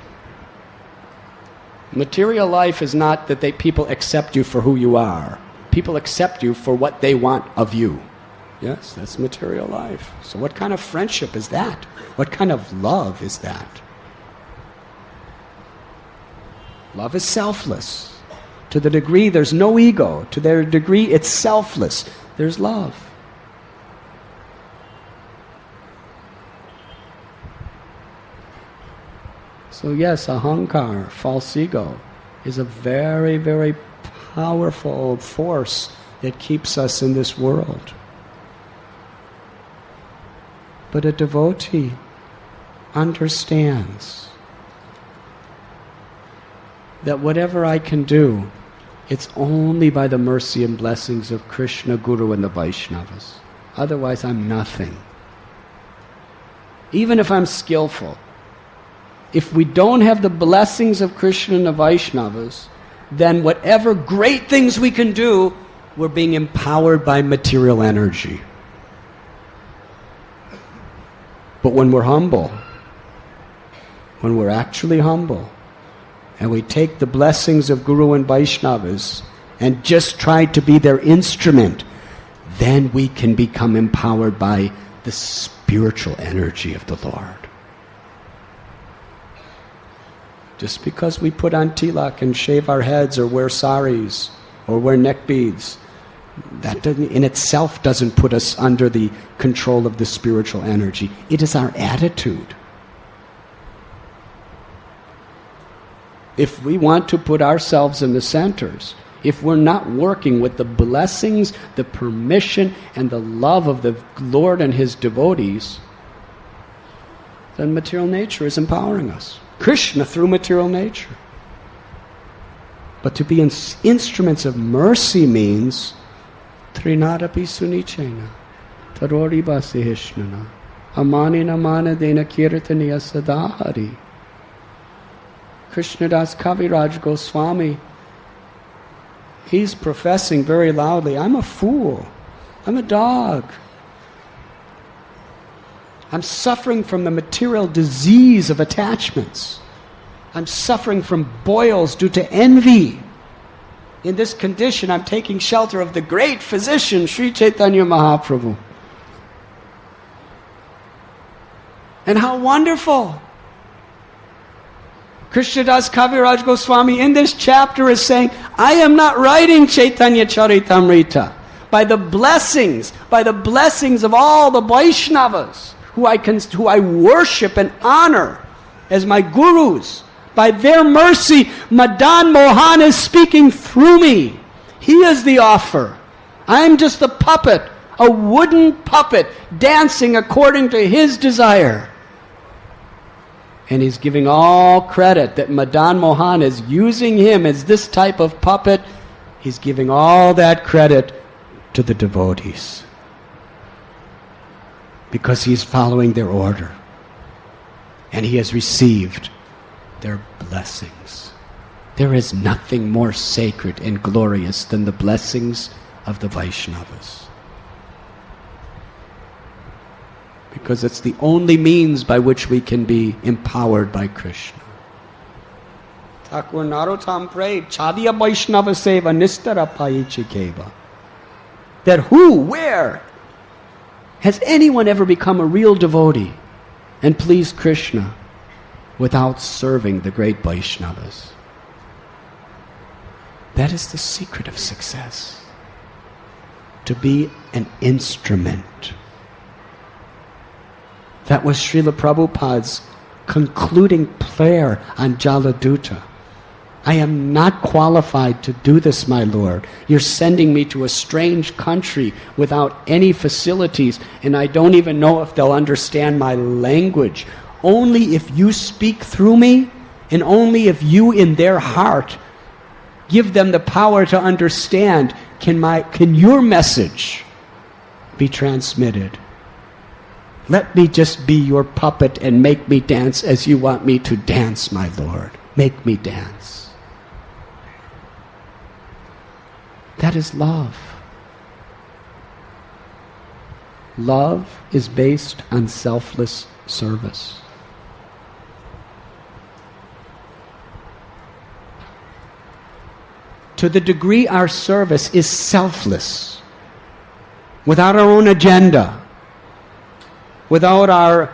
Material life is not that people accept you for who you are. People accept you for what they want of you. Yes, that's material life. So what kind of friendship is that? What kind of love is that? Love is selfless. To the degree there's no ego, to their degree it's selfless, there's love. So yes, ahankar, false ego, is a very, very powerful force that keeps us in this world. But a devotee understands that whatever I can do, it's only by the mercy and blessings of Krishna, Guru, and the Vaishnavas. Otherwise, I'm nothing. Even if I'm skillful, if we don't have the blessings of Krishna and the Vaishnavas, then whatever great things we can do, we're being empowered by material energy. But when we're humble, when we're actually humble, and we take the blessings of Guru and Vaishnavas and just try to be their instrument, then we can become empowered by the spiritual energy of the Lord. Just because we put on tilak and shave our heads or wear saris or wear neck beads, that doesn't, in itself doesn't put us under the control of the spiritual energy. It is our attitude. If we want to put ourselves in the centers, if we're not working with the blessings, the permission, and the love of the Lord and His devotees, then material nature is empowering us. Krishna through material nature. But to be instruments of mercy means Trinadapi sunichena, Tarori basihishnana, Amanina manadena kirtaniya sadahari. Krishnadas Kaviraj Goswami, he's professing very loudly, I'm a fool, I'm a dog. I'm suffering from the material disease of attachments. I'm suffering from boils due to envy. In this condition, I'm taking shelter of the great physician, Sri Caitanya Mahaprabhu. And how wonderful! Krishnadas Kaviraj Goswami in this chapter is saying, I am not writing Caitanya Caritamrta by the blessings of all the Vaishnavas who I worship and honor as my gurus. By their mercy, Madan Mohan is speaking through me. He is the offer. I'm just a puppet, a wooden puppet, dancing according to his desire. And he's giving all credit that Madan Mohan is using him as this type of puppet. He's giving all that credit to the devotees, because he's following their order. And he has received their blessings. There is nothing more sacred and glorious than the blessings of the Vaishnavas, because it's the only means by which we can be empowered by Krishna. Thakur Narottam prayed, Chadiya Vaishnava Seva Nistara Paichikeva. That where has anyone ever become a real devotee and pleased Krishna without serving the great Vaishnavas? That is the secret of success. To be an instrument. That was Srila Prabhupada's concluding prayer on Jaladuta. I am not qualified to do this, my Lord. You're sending me to a strange country without any facilities, and I don't even know if they'll understand my language. Only if you speak through me, and only if you in their heart give them the power to understand, can your message be transmitted. Let me just be your puppet and make me dance as you want me to dance, my Lord. Make me dance. That is love. Love is based on selfless service. To the degree our service is selfless, without our own agenda, without our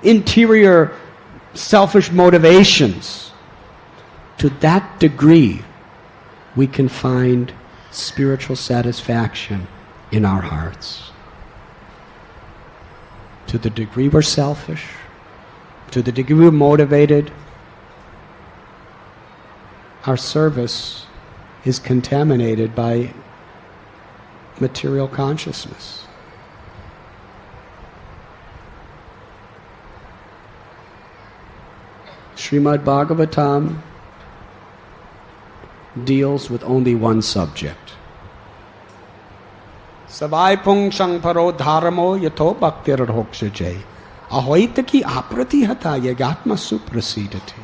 interior selfish motivations, to that degree we can find spiritual satisfaction in our hearts. To the degree we're selfish, to the degree we're motivated, our service is contaminated by material consciousness. Srimad Bhagavatam deals with only one subject. Savai pungshang paro dharamo yato bhaktir hokshaje ahoitaki apratihata yagatma suprasidati.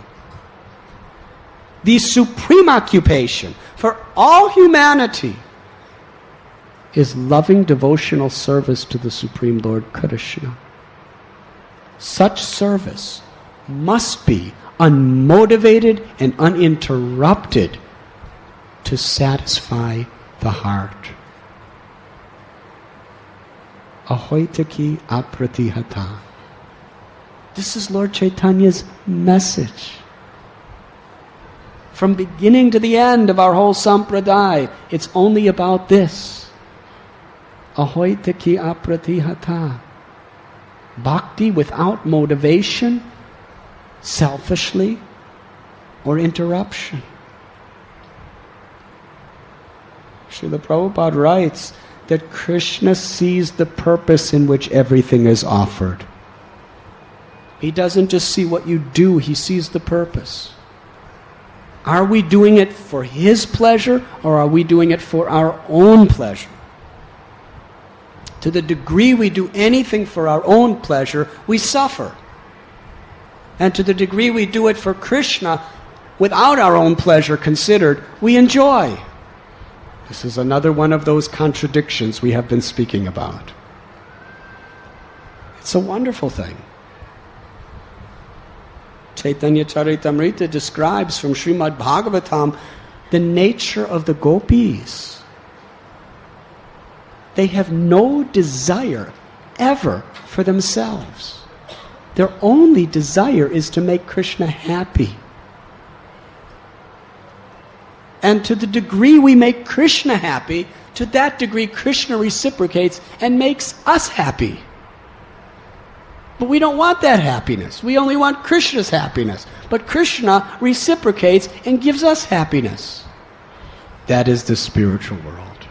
The supreme occupation for all humanity is loving devotional service to the Supreme Lord Krishna. Such service must be unmotivated and uninterrupted to satisfy the heart. Ahoitaki apratihata. This is Lord Chaitanya's message. From beginning to the end of our whole sampradaya, it's only about this. Ahoita ki apratihata. Bhakti without motivation, selfishly, or interruption. Srila Prabhupada writes that Krishna sees the purpose in which everything is offered. He doesn't just see what you do, he sees the purpose. Are we doing it for his pleasure, or are we doing it for our own pleasure? To the degree we do anything for our own pleasure, we suffer. And to the degree we do it for Krishna, without our own pleasure considered, we enjoy. This is another one of those contradictions we have been speaking about. It's a wonderful thing. Caitanya Caritamrta describes from Srimad Bhagavatam the nature of the gopis. They have no desire ever for themselves. Their only desire is to make Krishna happy. And to the degree we make Krishna happy, to that degree Krishna reciprocates and makes us happy. But we don't want that happiness. We only want Krishna's happiness. But Krishna reciprocates and gives us happiness. That is the spiritual world.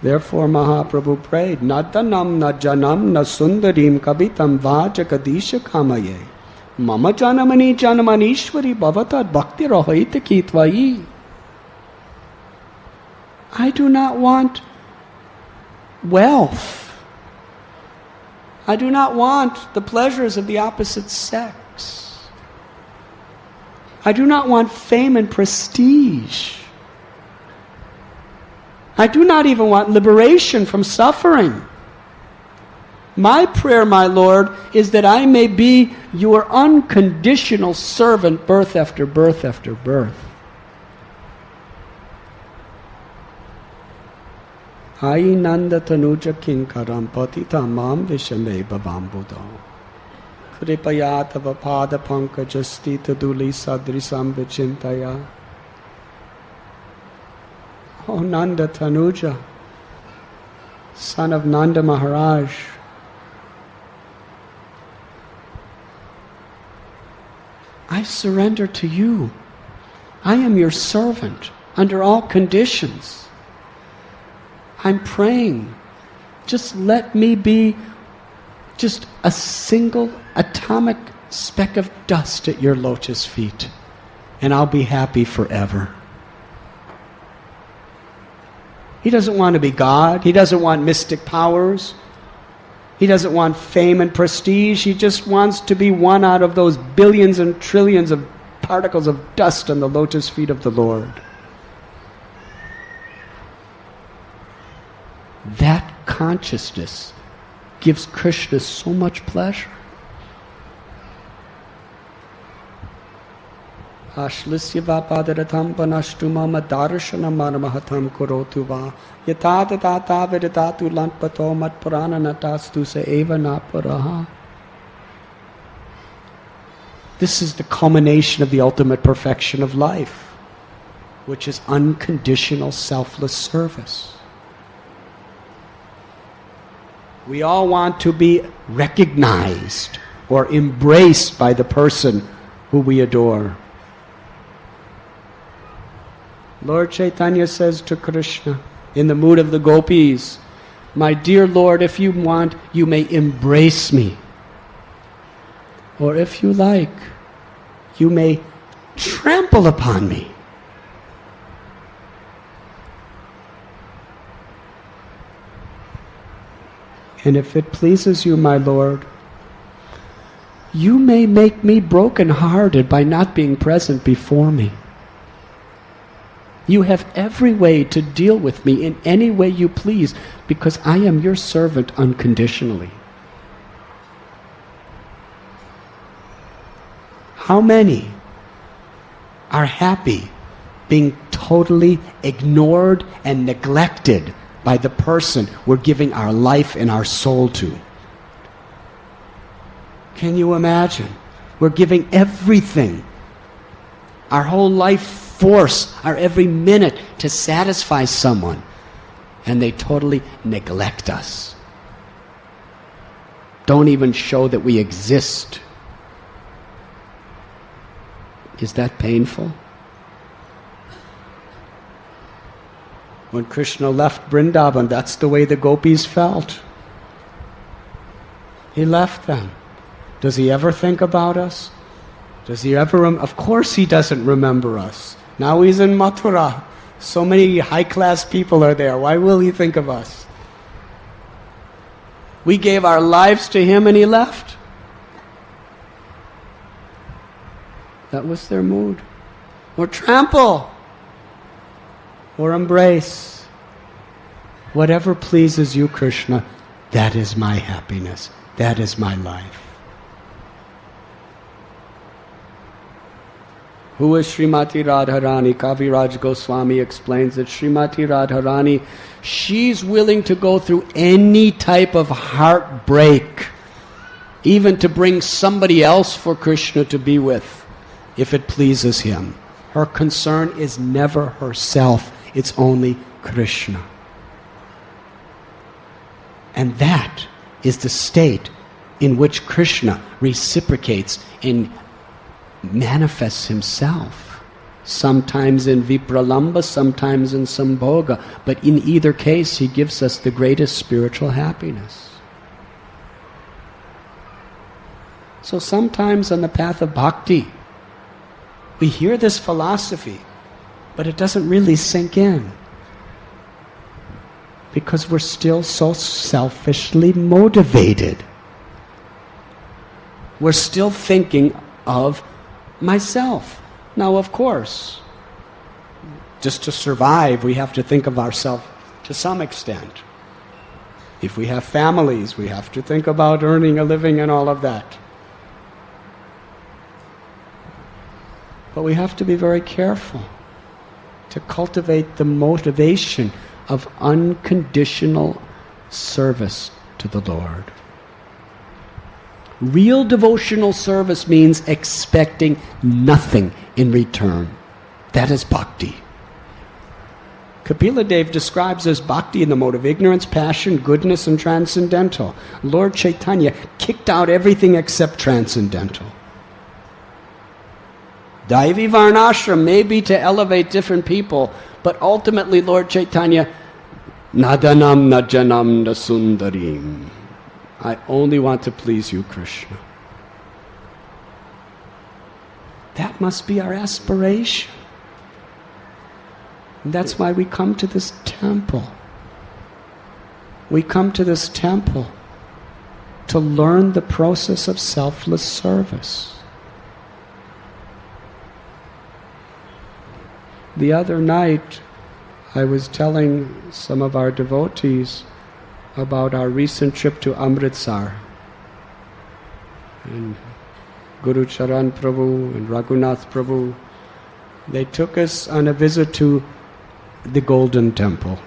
Therefore Mahaprabhu prayed, Nadanam na janam na sundarim kavitam vajakadisha kamaye. Mama janamani janamanishwari bhavatad bhakti rahita kitvai. I do not want wealth. I do not want the pleasures of the opposite sex. I do not want fame and prestige. I do not even want liberation from suffering. My prayer, my Lord, is that I may be your unconditional servant birth after birth after birth. Ai nanda tanuja kinkaram patita mam vishame bhavambudo. Kripayatava pada pankajasti taduli sadrisam vichintaya. Oh Nanda Tanuja, son of Nanda Maharaj, I surrender to you. I am your servant under all conditions. I'm praying. Just let me be just a single atomic speck of dust at your lotus feet, and I'll be happy forever. He doesn't want to be God. He doesn't want mystic powers. He doesn't want fame and prestige. He just wants to be one out of those billions and trillions of particles of dust on the lotus feet of the Lord. That consciousness gives Krishna so much pleasure. Ashlisya vapadaratam panashtu mama darshanam maramahatam kurotu va yatata tata vedatu lantpato matpurana natastu se eva napuraha. This is the culmination of the ultimate perfection of life, which is unconditional selfless service. We all want to be recognized or embraced by the person who we adore. Lord Caitanya says to Krishna, in the mood of the gopis, my dear Lord, if you want, you may embrace me. Or if you like, you may trample upon me. And if it pleases you, my Lord, you may make me broken-hearted by not being present before me. You have every way to deal with me in any way you please, because I am your servant unconditionally. How many are happy being totally ignored and neglected by the person we're giving our life and our soul to? Can you imagine? We're giving everything, our whole life force, our every minute to satisfy someone, and they totally neglect us. Don't even show that we exist. Is that painful? When Krishna left Vrindavan, that's the way the gopis felt. He left them. Does he ever think about us? Does he ever? Of course he doesn't remember us. Now he's in Mathura. So many high-class people are there. Why will he think of us? We gave our lives to him and he left. That was their mood. Or trample. Or embrace. Whatever pleases you, Krishna, that is my happiness. That is my life. Who is Srimati Radharani? Kaviraj Goswami explains that Srimati Radharani, she's willing to go through any type of heartbreak, even to bring somebody else for Krishna to be with, if it pleases him. Her concern is never herself, it's only Krishna. And that is the state in which Krishna reciprocates and manifests himself. Sometimes in Vipralamba, sometimes in Sambhoga. But in either case, he gives us the greatest spiritual happiness. So sometimes on the path of bhakti, we hear this philosophy, but it doesn't really sink in. Because we're still so selfishly motivated. We're still thinking of myself. Now, of course, just to survive, we have to think of ourselves to some extent. If we have families, we have to think about earning a living and all of that. But we have to be very careful to cultivate the motivation of unconditional service to the Lord. Real devotional service means expecting nothing in return. That is bhakti. Kapila Dev describes as bhakti in the mode of ignorance, passion, goodness, and transcendental. Lord Caitanya kicked out everything except transcendental. Daivi Varnashram may be to elevate different people, but ultimately Lord Chaitanya, Nadanam Najanam Nasundarim. I only want to please you, Krishna. That must be our aspiration. And that's why we come to this temple. We come to this temple to learn the process of selfless service. The other night, I was telling some of our devotees about our recent trip to Amritsar. And Guru Charan Prabhu and Raghunath Prabhu, they took us on a visit to the Golden Temple,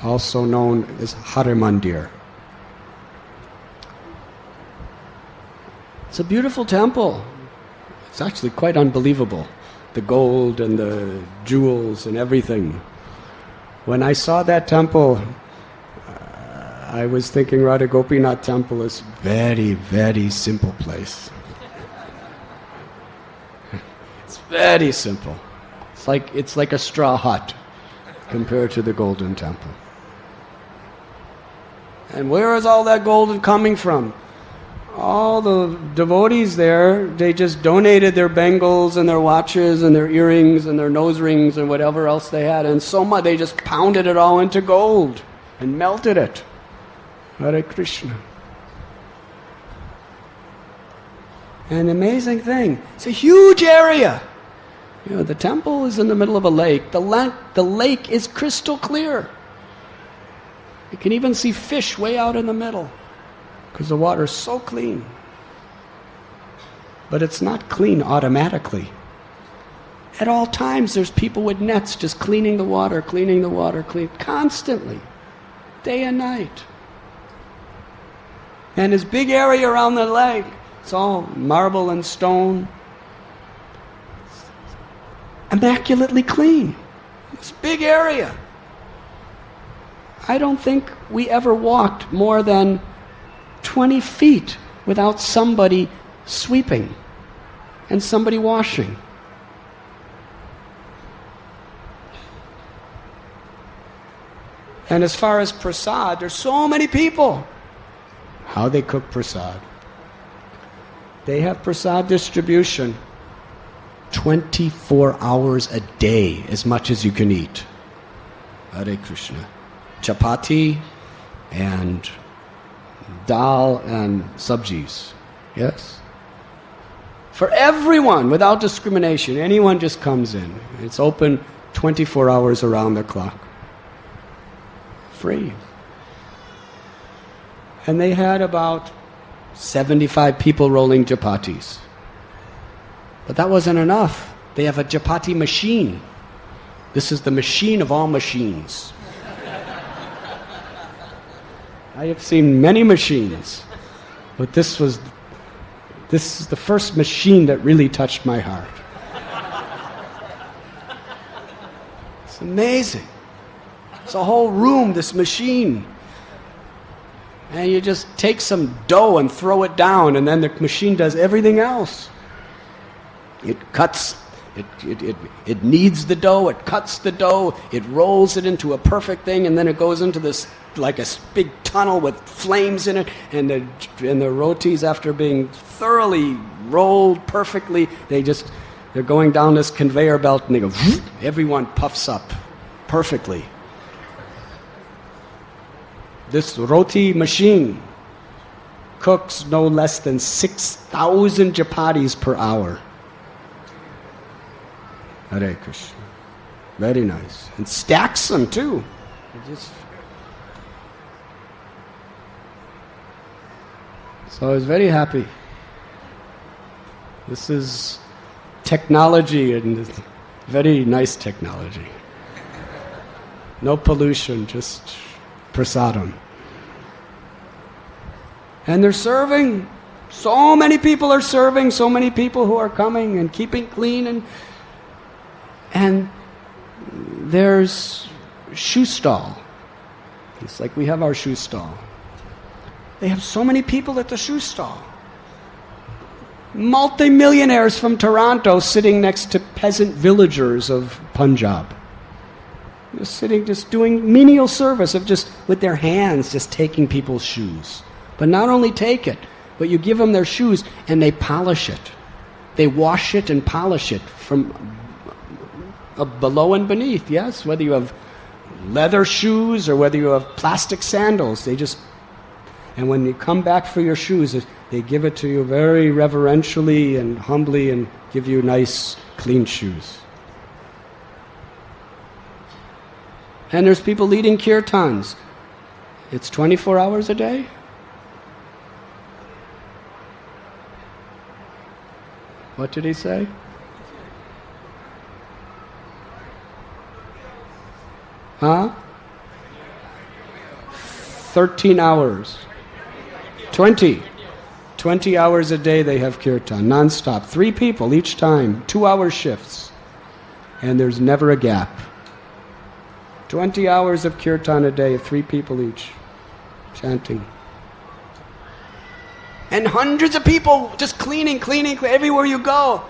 also known as Har Mandir. It's a beautiful temple. It's actually quite unbelievable. The gold and the jewels and everything. When I saw that temple, I was thinking Radha Gopinath temple is very, very simple place. It's very simple. It's like a straw hut compared to the Golden Temple. And where is all that gold coming from? All the devotees there, they just donated their bangles and their watches and their earrings and their nose rings and whatever else they had. And so much, they just pounded it all into gold and melted it. Hare Krishna. An amazing thing. It's a huge area. You know, the temple is in the middle of a lake. The lake is crystal clear. You can even see fish way out in the middle because the water is so clean. But it's not clean automatically. At all times there's people with nets just cleaning the water, constantly, day and night. And this big area around the lake, It's all marble and stone. Immaculately clean. This big area. I don't think we ever walked more than 20 feet without somebody sweeping and somebody washing. And as far as prasad, there's so many people. How they cook prasad. They have prasad distribution 24 hours a day, as much as you can eat. Hare Krishna. Chapati and dal and sabjis. Yes? For everyone, without discrimination. Anyone just comes in. It's open 24 hours around the clock. Free. And they had about 75 people rolling chapatis. But that wasn't enough. They have a chapati machine. This is the machine of all machines. I have seen many machines, but this is the first machine that really touched my heart. It's amazing. It's a whole room, this machine. And you just take some dough and throw it down, and then the machine does everything else. It cuts, it kneads the dough, it cuts the dough, it rolls it into a perfect thing, and then it goes into this, like a big tunnel with flames in it, and the rotis, after being thoroughly rolled perfectly, they're going down this conveyor belt, and they go, everyone puffs up perfectly. This roti machine cooks no less than 6,000 chapatis per hour. Hare Krishna. Very nice. And stacks them too. So I was very happy. This is technology, and very nice technology. No pollution, just prasadam. And they're serving. So many people are serving, so many people who are coming and keeping clean, and there's shoe stall. It's like we have our shoe stall. They have so many people at the shoe stall. Multi-millionaires from Toronto sitting next to peasant villagers of Punjab. Just sitting, just doing menial service of just with their hands, just taking people's shoes. But not only take it, but you give them their shoes and they polish it. They wash it and polish it from below and beneath, yes? Whether you have leather shoes or whether you have plastic sandals, and when you come back for your shoes, they give it to you very reverentially and humbly and give you nice, clean shoes. And there's people leading kirtans. It's 24 hours a day. What did he say? Huh? 13 hours. 20 hours a day they have kirtan, non-stop. 3 people each time, 2-hour shifts. And there's never a gap. 20 hours of kirtan a day, 3 people each, chanting. And hundreds of people just cleaning, everywhere you go.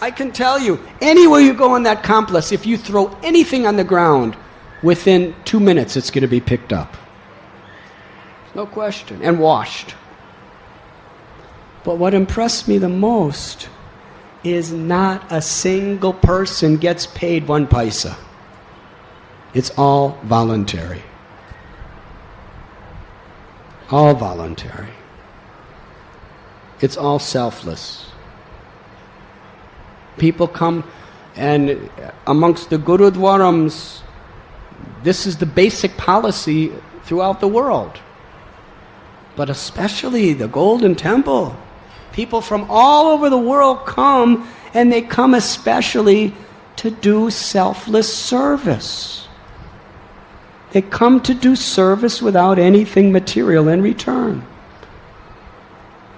I can tell you, anywhere you go in that complex, if you throw anything on the ground, within 2 minutes it's going to be picked up. No question. And washed. But what impressed me the most is not a single person gets paid 1 paisa. It's all voluntary. All voluntary. It's all selfless. People come, and amongst the gurudwarams, this is the basic policy throughout the world. But especially the Golden Temple. People from all over the world come, and they come especially to do selfless service. They come to do service without anything material in return.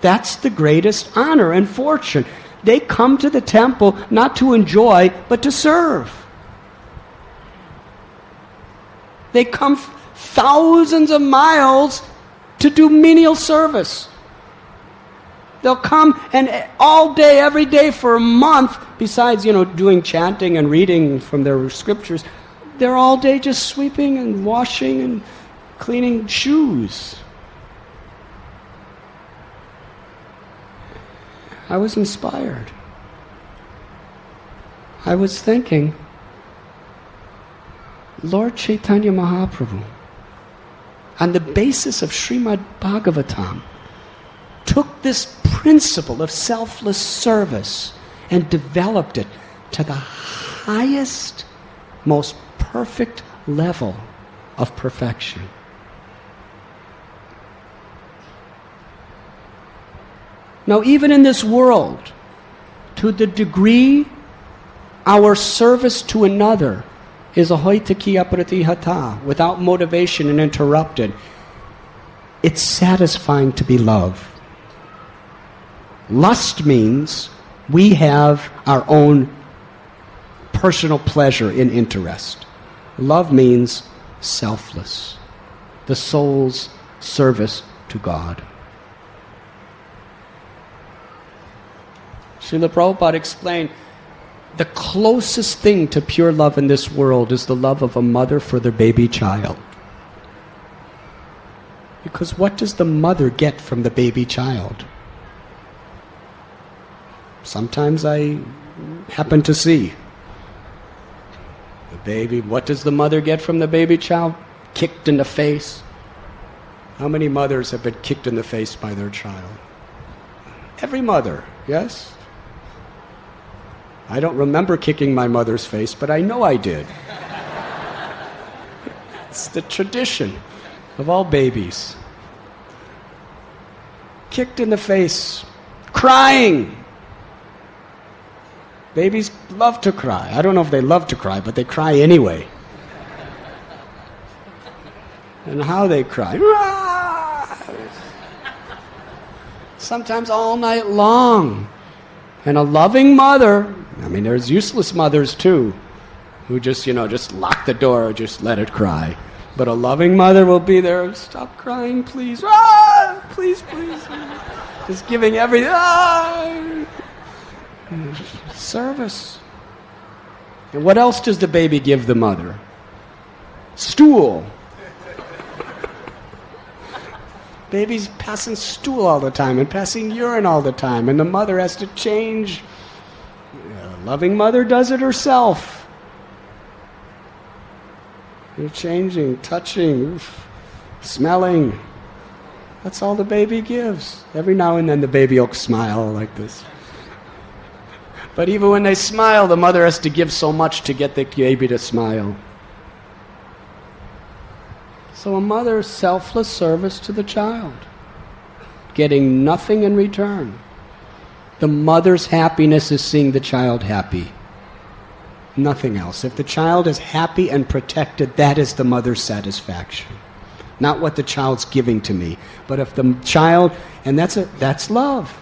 That's the greatest honor and fortune. They come to the temple not to enjoy, but to serve. They come thousands of miles to do menial service. They'll come and all day, every day for a month, besides, doing chanting and reading from their scriptures, they're all day just sweeping and washing and cleaning shoes. I was inspired. I was thinking, Lord Chaitanya Mahaprabhu, on the basis of Srimad Bhagavatam, took this principle of selfless service and developed it to the highest, most perfect level of perfection. Now, even in this world, to the degree our service to another is ahoitakiya pratihata, without motivation and interrupted, it's satisfying to be loved. Lust means we have our own personal pleasure in interest. Love means selfless, the soul's service to God. Srila Prabhupada explained, the closest thing to pure love in this world is the love of a mother for their baby child. Because what does the mother get from the baby child? Sometimes I happen to see the baby. What does the mother get from the baby child? Kicked in the face. How many mothers have been kicked in the face by their child? Every mother, yes? I don't remember kicking my mother's face, but I know I did. It's the tradition of all babies. Kicked in the face, crying. Babies love to cry. I don't know if they love to cry, but they cry anyway. And how they cry. Sometimes all night long. And a loving mother, there's useless mothers too, who just lock the door or just let it cry. But a loving mother will be there, stop crying, please. Please, please. Just giving everything. Service. And what else does the baby give the mother? Stool. Baby's passing stool all the time and passing urine all the time, and the mother has to change. A loving mother does it herself. You're changing, touching, smelling. That's all the baby gives. Every now and then the baby will smile like this. But even when they smile, the mother has to give so much to get the baby to smile. So a mother's selfless service to the child, getting nothing in return. The mother's happiness is seeing the child happy. Nothing else. If the child is happy and protected, that is the mother's satisfaction. Not what the child's giving to me, but if the child, and that's love.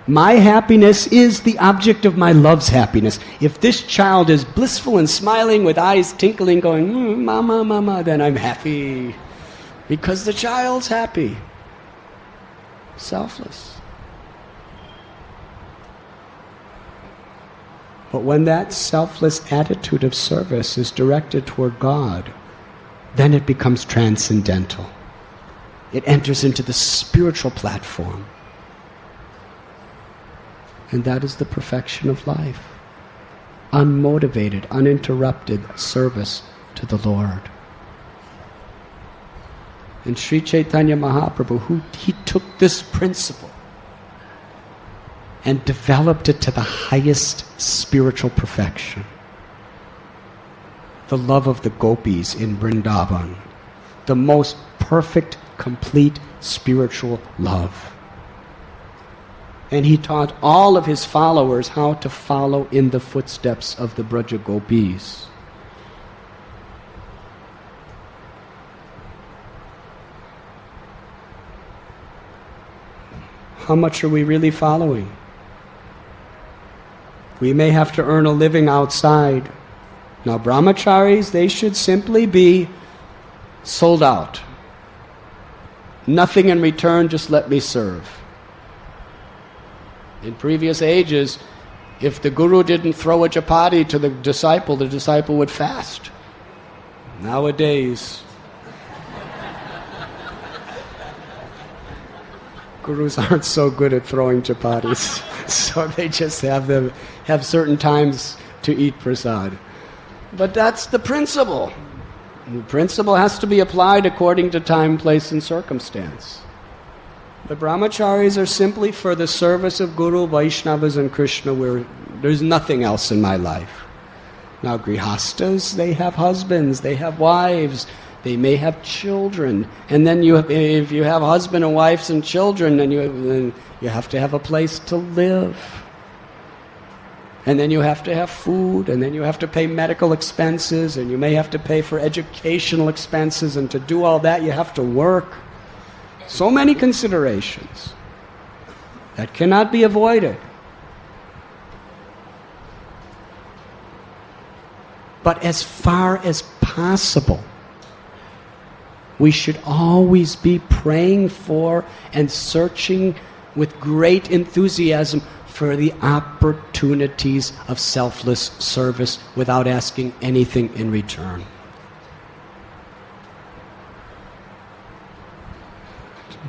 My happiness is the object of my love's happiness. If this child is blissful and smiling with eyes tinkling, going, mama, mama, then I'm happy. Because the child's happy. Selfless. But when that selfless attitude of service is directed toward God, then it becomes transcendental. It enters into the spiritual platform. And that is the perfection of life. Unmotivated, uninterrupted service to the Lord. And Sri Chaitanya Mahaprabhu, he took this principle and developed it to the highest spiritual perfection. The love of the gopis in Vrindavan. The most perfect, complete spiritual love. And he taught all of his followers how to follow in the footsteps of the Braja Gopis. how much are we really following? We may have to earn a living outside. Now, brahmacharis, they should simply be sold out. Nothing in return, just let me serve. In previous ages, if the guru didn't throw a chapati to the disciple would fast. Nowadays, gurus aren't so good at throwing chapatis, so they just have certain times to eat prasad. But that's the principle. The principle has to be applied according to time, place, and circumstance. The brahmacharis are simply for the service of Guru, Vaishnavas, and Krishna, where there's nothing else in my life. Now, grihastas, they have husbands, they have wives, they may have children, and then if you have husband and wives and children, then you have to have a place to live. And then you have to have food, and then you have to pay medical expenses, and you may have to pay for educational expenses, and to do all that you have to work. So many considerations that cannot be avoided. But as far as possible, we should always be praying for and searching with great enthusiasm for the opportunities of selfless service without asking anything in return.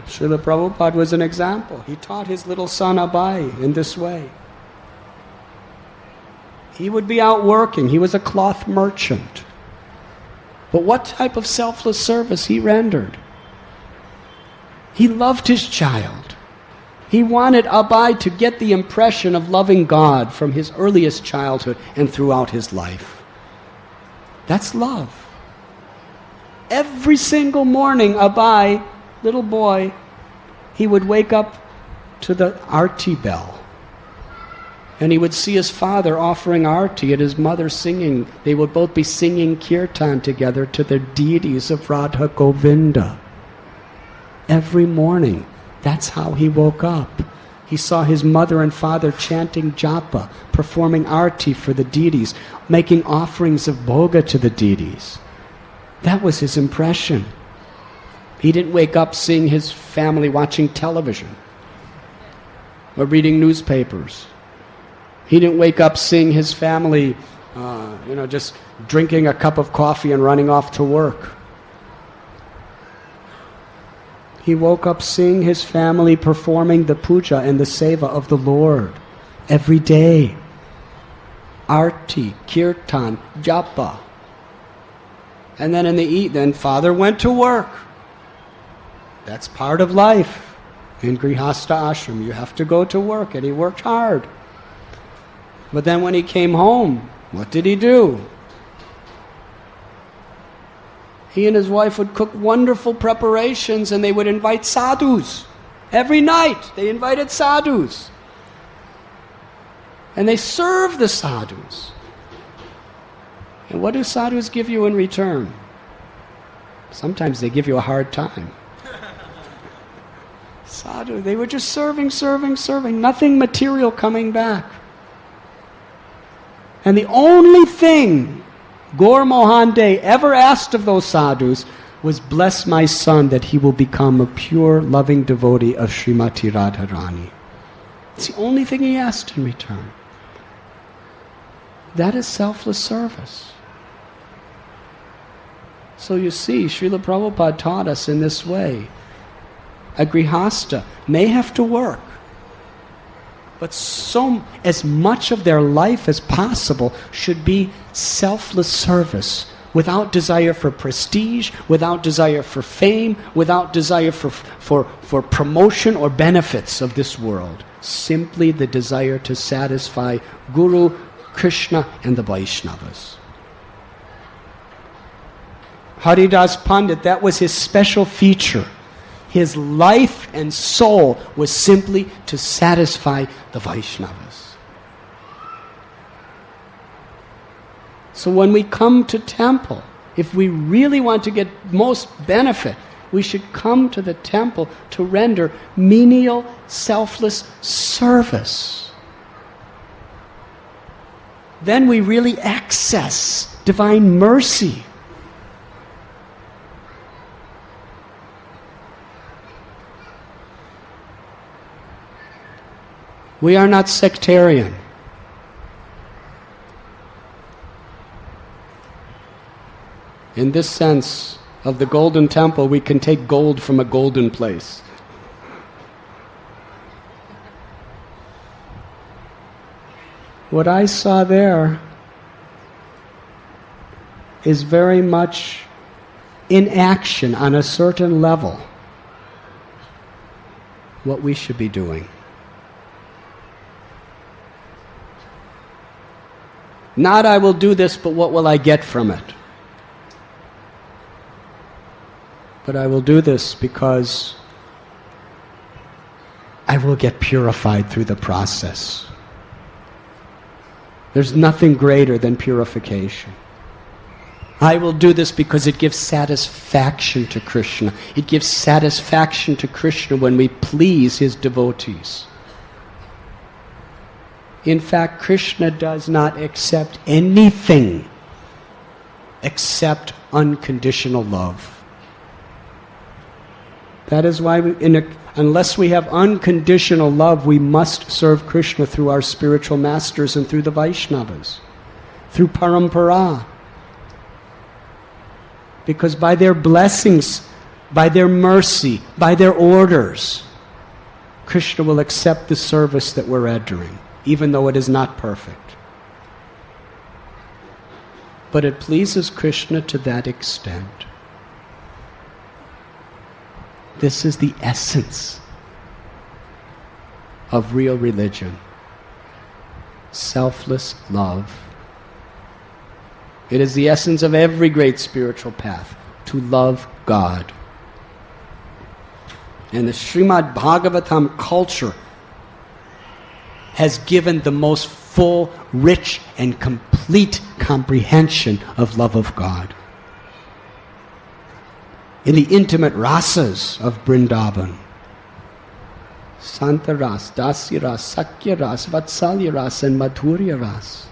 Srila Prabhupada was an example. He taught his little son Abai in this way. He would be out working. He was a cloth merchant. But what type of selfless service he rendered? He loved his child. He wanted Abai to get the impression of loving God from his earliest childhood and throughout his life. That's love. Every single morning, Abai, little boy, he would wake up to the arti bell. And he would see his father offering arti and his mother singing. They would both be singing kirtan together to the deities of Radha Govinda. Every morning, that's how he woke up. He saw his mother and father chanting japa, performing arti for the deities, making offerings of bhoga to the deities. That was his impression. He didn't wake up seeing his family watching television or reading newspapers. He didn't wake up seeing his family, just drinking a cup of coffee and running off to work. He woke up seeing his family performing the puja and the seva of the Lord every day. Arti, kirtan, japa. And then then father went to work. That's part of life. In Grihastha ashram, you have to go to work, and he worked hard. But then when he came home, what did he do? He and his wife would cook wonderful preparations, and they would invite sadhus. Every night they invited sadhus. And they served the sadhus. And what do sadhus give you in return? Sometimes they give you a hard time. Sadhu, they were just serving, nothing material coming back. And the only thing Gaur Mohan Dey ever asked of those sadhus was, bless my son that he will become a pure, loving devotee of Srimati Radharani. It's the only thing he asked in return. That is selfless service. So you see, Srila Prabhupada taught us in this way. A grihasta may have to work, but as much of their life as possible should be selfless service, without desire for prestige, without desire for fame, without desire for promotion or benefits of this world. Simply the desire to satisfy Guru, Krishna, and the Vaishnavas. Haridas Pandit, that was his special feature. His life and soul was simply to satisfy the Vaishnavas. So when we come to temple, if we really want to get most benefit, We should come to the temple to render menial, selfless service. Then we really access divine mercy. We are not sectarian. In this sense of the golden temple, we can take gold from a golden place. What I saw there is very much in action on a certain level what we should be doing. Not I will do this, but what will I get from it? But I will do this because I will get purified through the process. There's nothing greater than purification. I will do this because it gives satisfaction to Krishna. It gives satisfaction to Krishna when we please his devotees. In fact, Krishna does not accept anything except unconditional love. That is why, unless we have unconditional love, we must serve Krishna through our spiritual masters and through the Vaishnavas, through parampara. Because by their blessings, by their mercy, by their orders, Krishna will accept the service that we're rendering, even though it is not perfect. But it pleases Krishna to that extent. This is the essence of real religion. Selfless love. It is the essence of every great spiritual path, to love God. And the Srimad Bhagavatam culture has given the most full, rich, and complete comprehension of love of God. In the intimate rasas of Vrindavan, Santa Ras, Dasya Ras, Sakya Ras, Vatsalya Ras, and Madhurya Ras.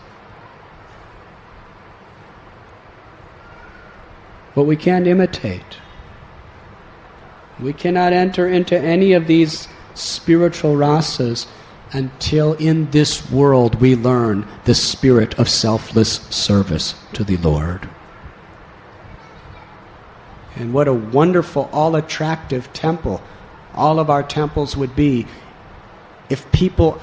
But we can't imitate. We cannot enter into any of these spiritual rasas until in this world we learn the spirit of selfless service to the Lord. And what a wonderful, all-attractive temple all of our temples would be if people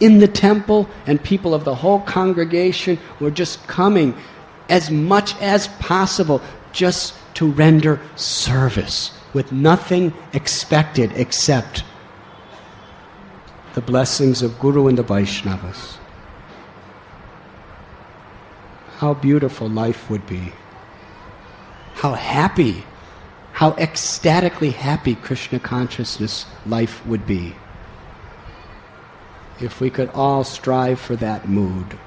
in the temple and people of the whole congregation were just coming as much as possible just to render service with nothing expected except the blessings of Guru and the Vaishnavas. How beautiful life would be. How happy, how ecstatically happy Krishna consciousness life would be if we could all strive for that mood.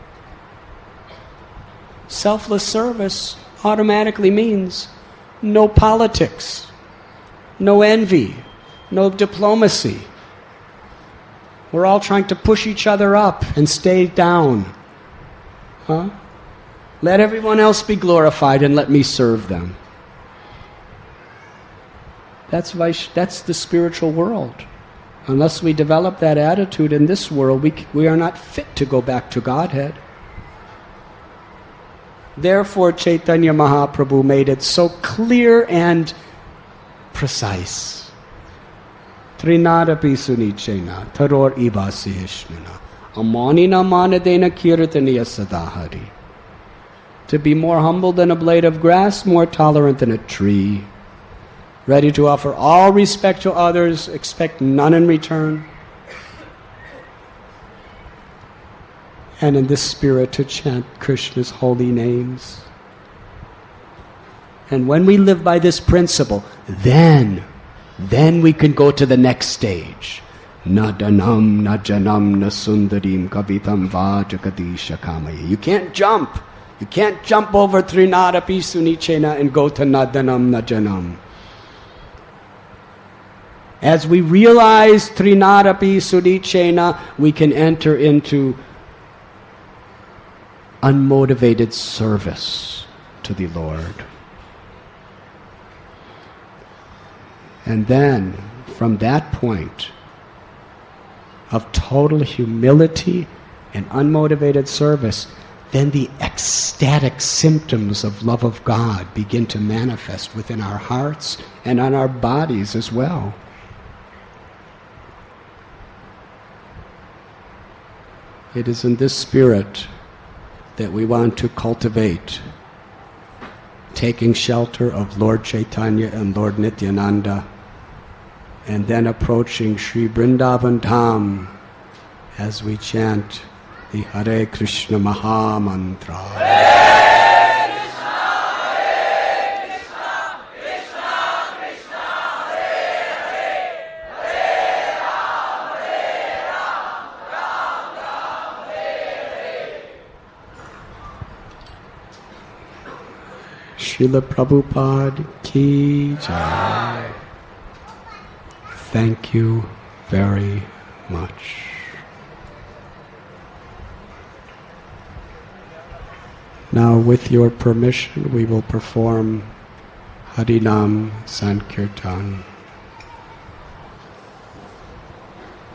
Selfless service automatically means no politics, no envy, no diplomacy. We're all trying to push each other up and stay down. Huh? Let everyone else be glorified and let me serve them. That's the spiritual world. Unless we develop that attitude in this world, we are not fit to go back to Godhead. Therefore, Caitanya Mahaprabhu made it so clear and precise. Trinadapi sunichena, taror ibasihishnana, amanina manadena kirtaniya sadahari. To be more humble than a blade of grass, more tolerant than a tree. Ready to offer all respect to others, expect none in return. And in this spirit to chant Krishna's holy names. And when we live by this principle, then we can go to the next stage. Nadanam, najanam, nasundarim, kavitam vajakadisha kamaya. You can't jump. You can't jump over Trinadapi sunichena and go to nadanam, najanam. As we realize Trinadapi Sudicena, we can enter into unmotivated service to the Lord. And then, from that point of total humility and unmotivated service, then the ecstatic symptoms of love of God begin to manifest within our hearts and on our bodies as well. It is in this spirit that we want to cultivate, taking shelter of Lord Caitanya and Lord Nityananda, and then approaching Sri Vrindavan Dham as we chant the Hare Krishna Maha Mantra. Srila Prabhupada Ki Jai. Thank you very much. Now, with your permission, we will perform Harinam Sankirtan.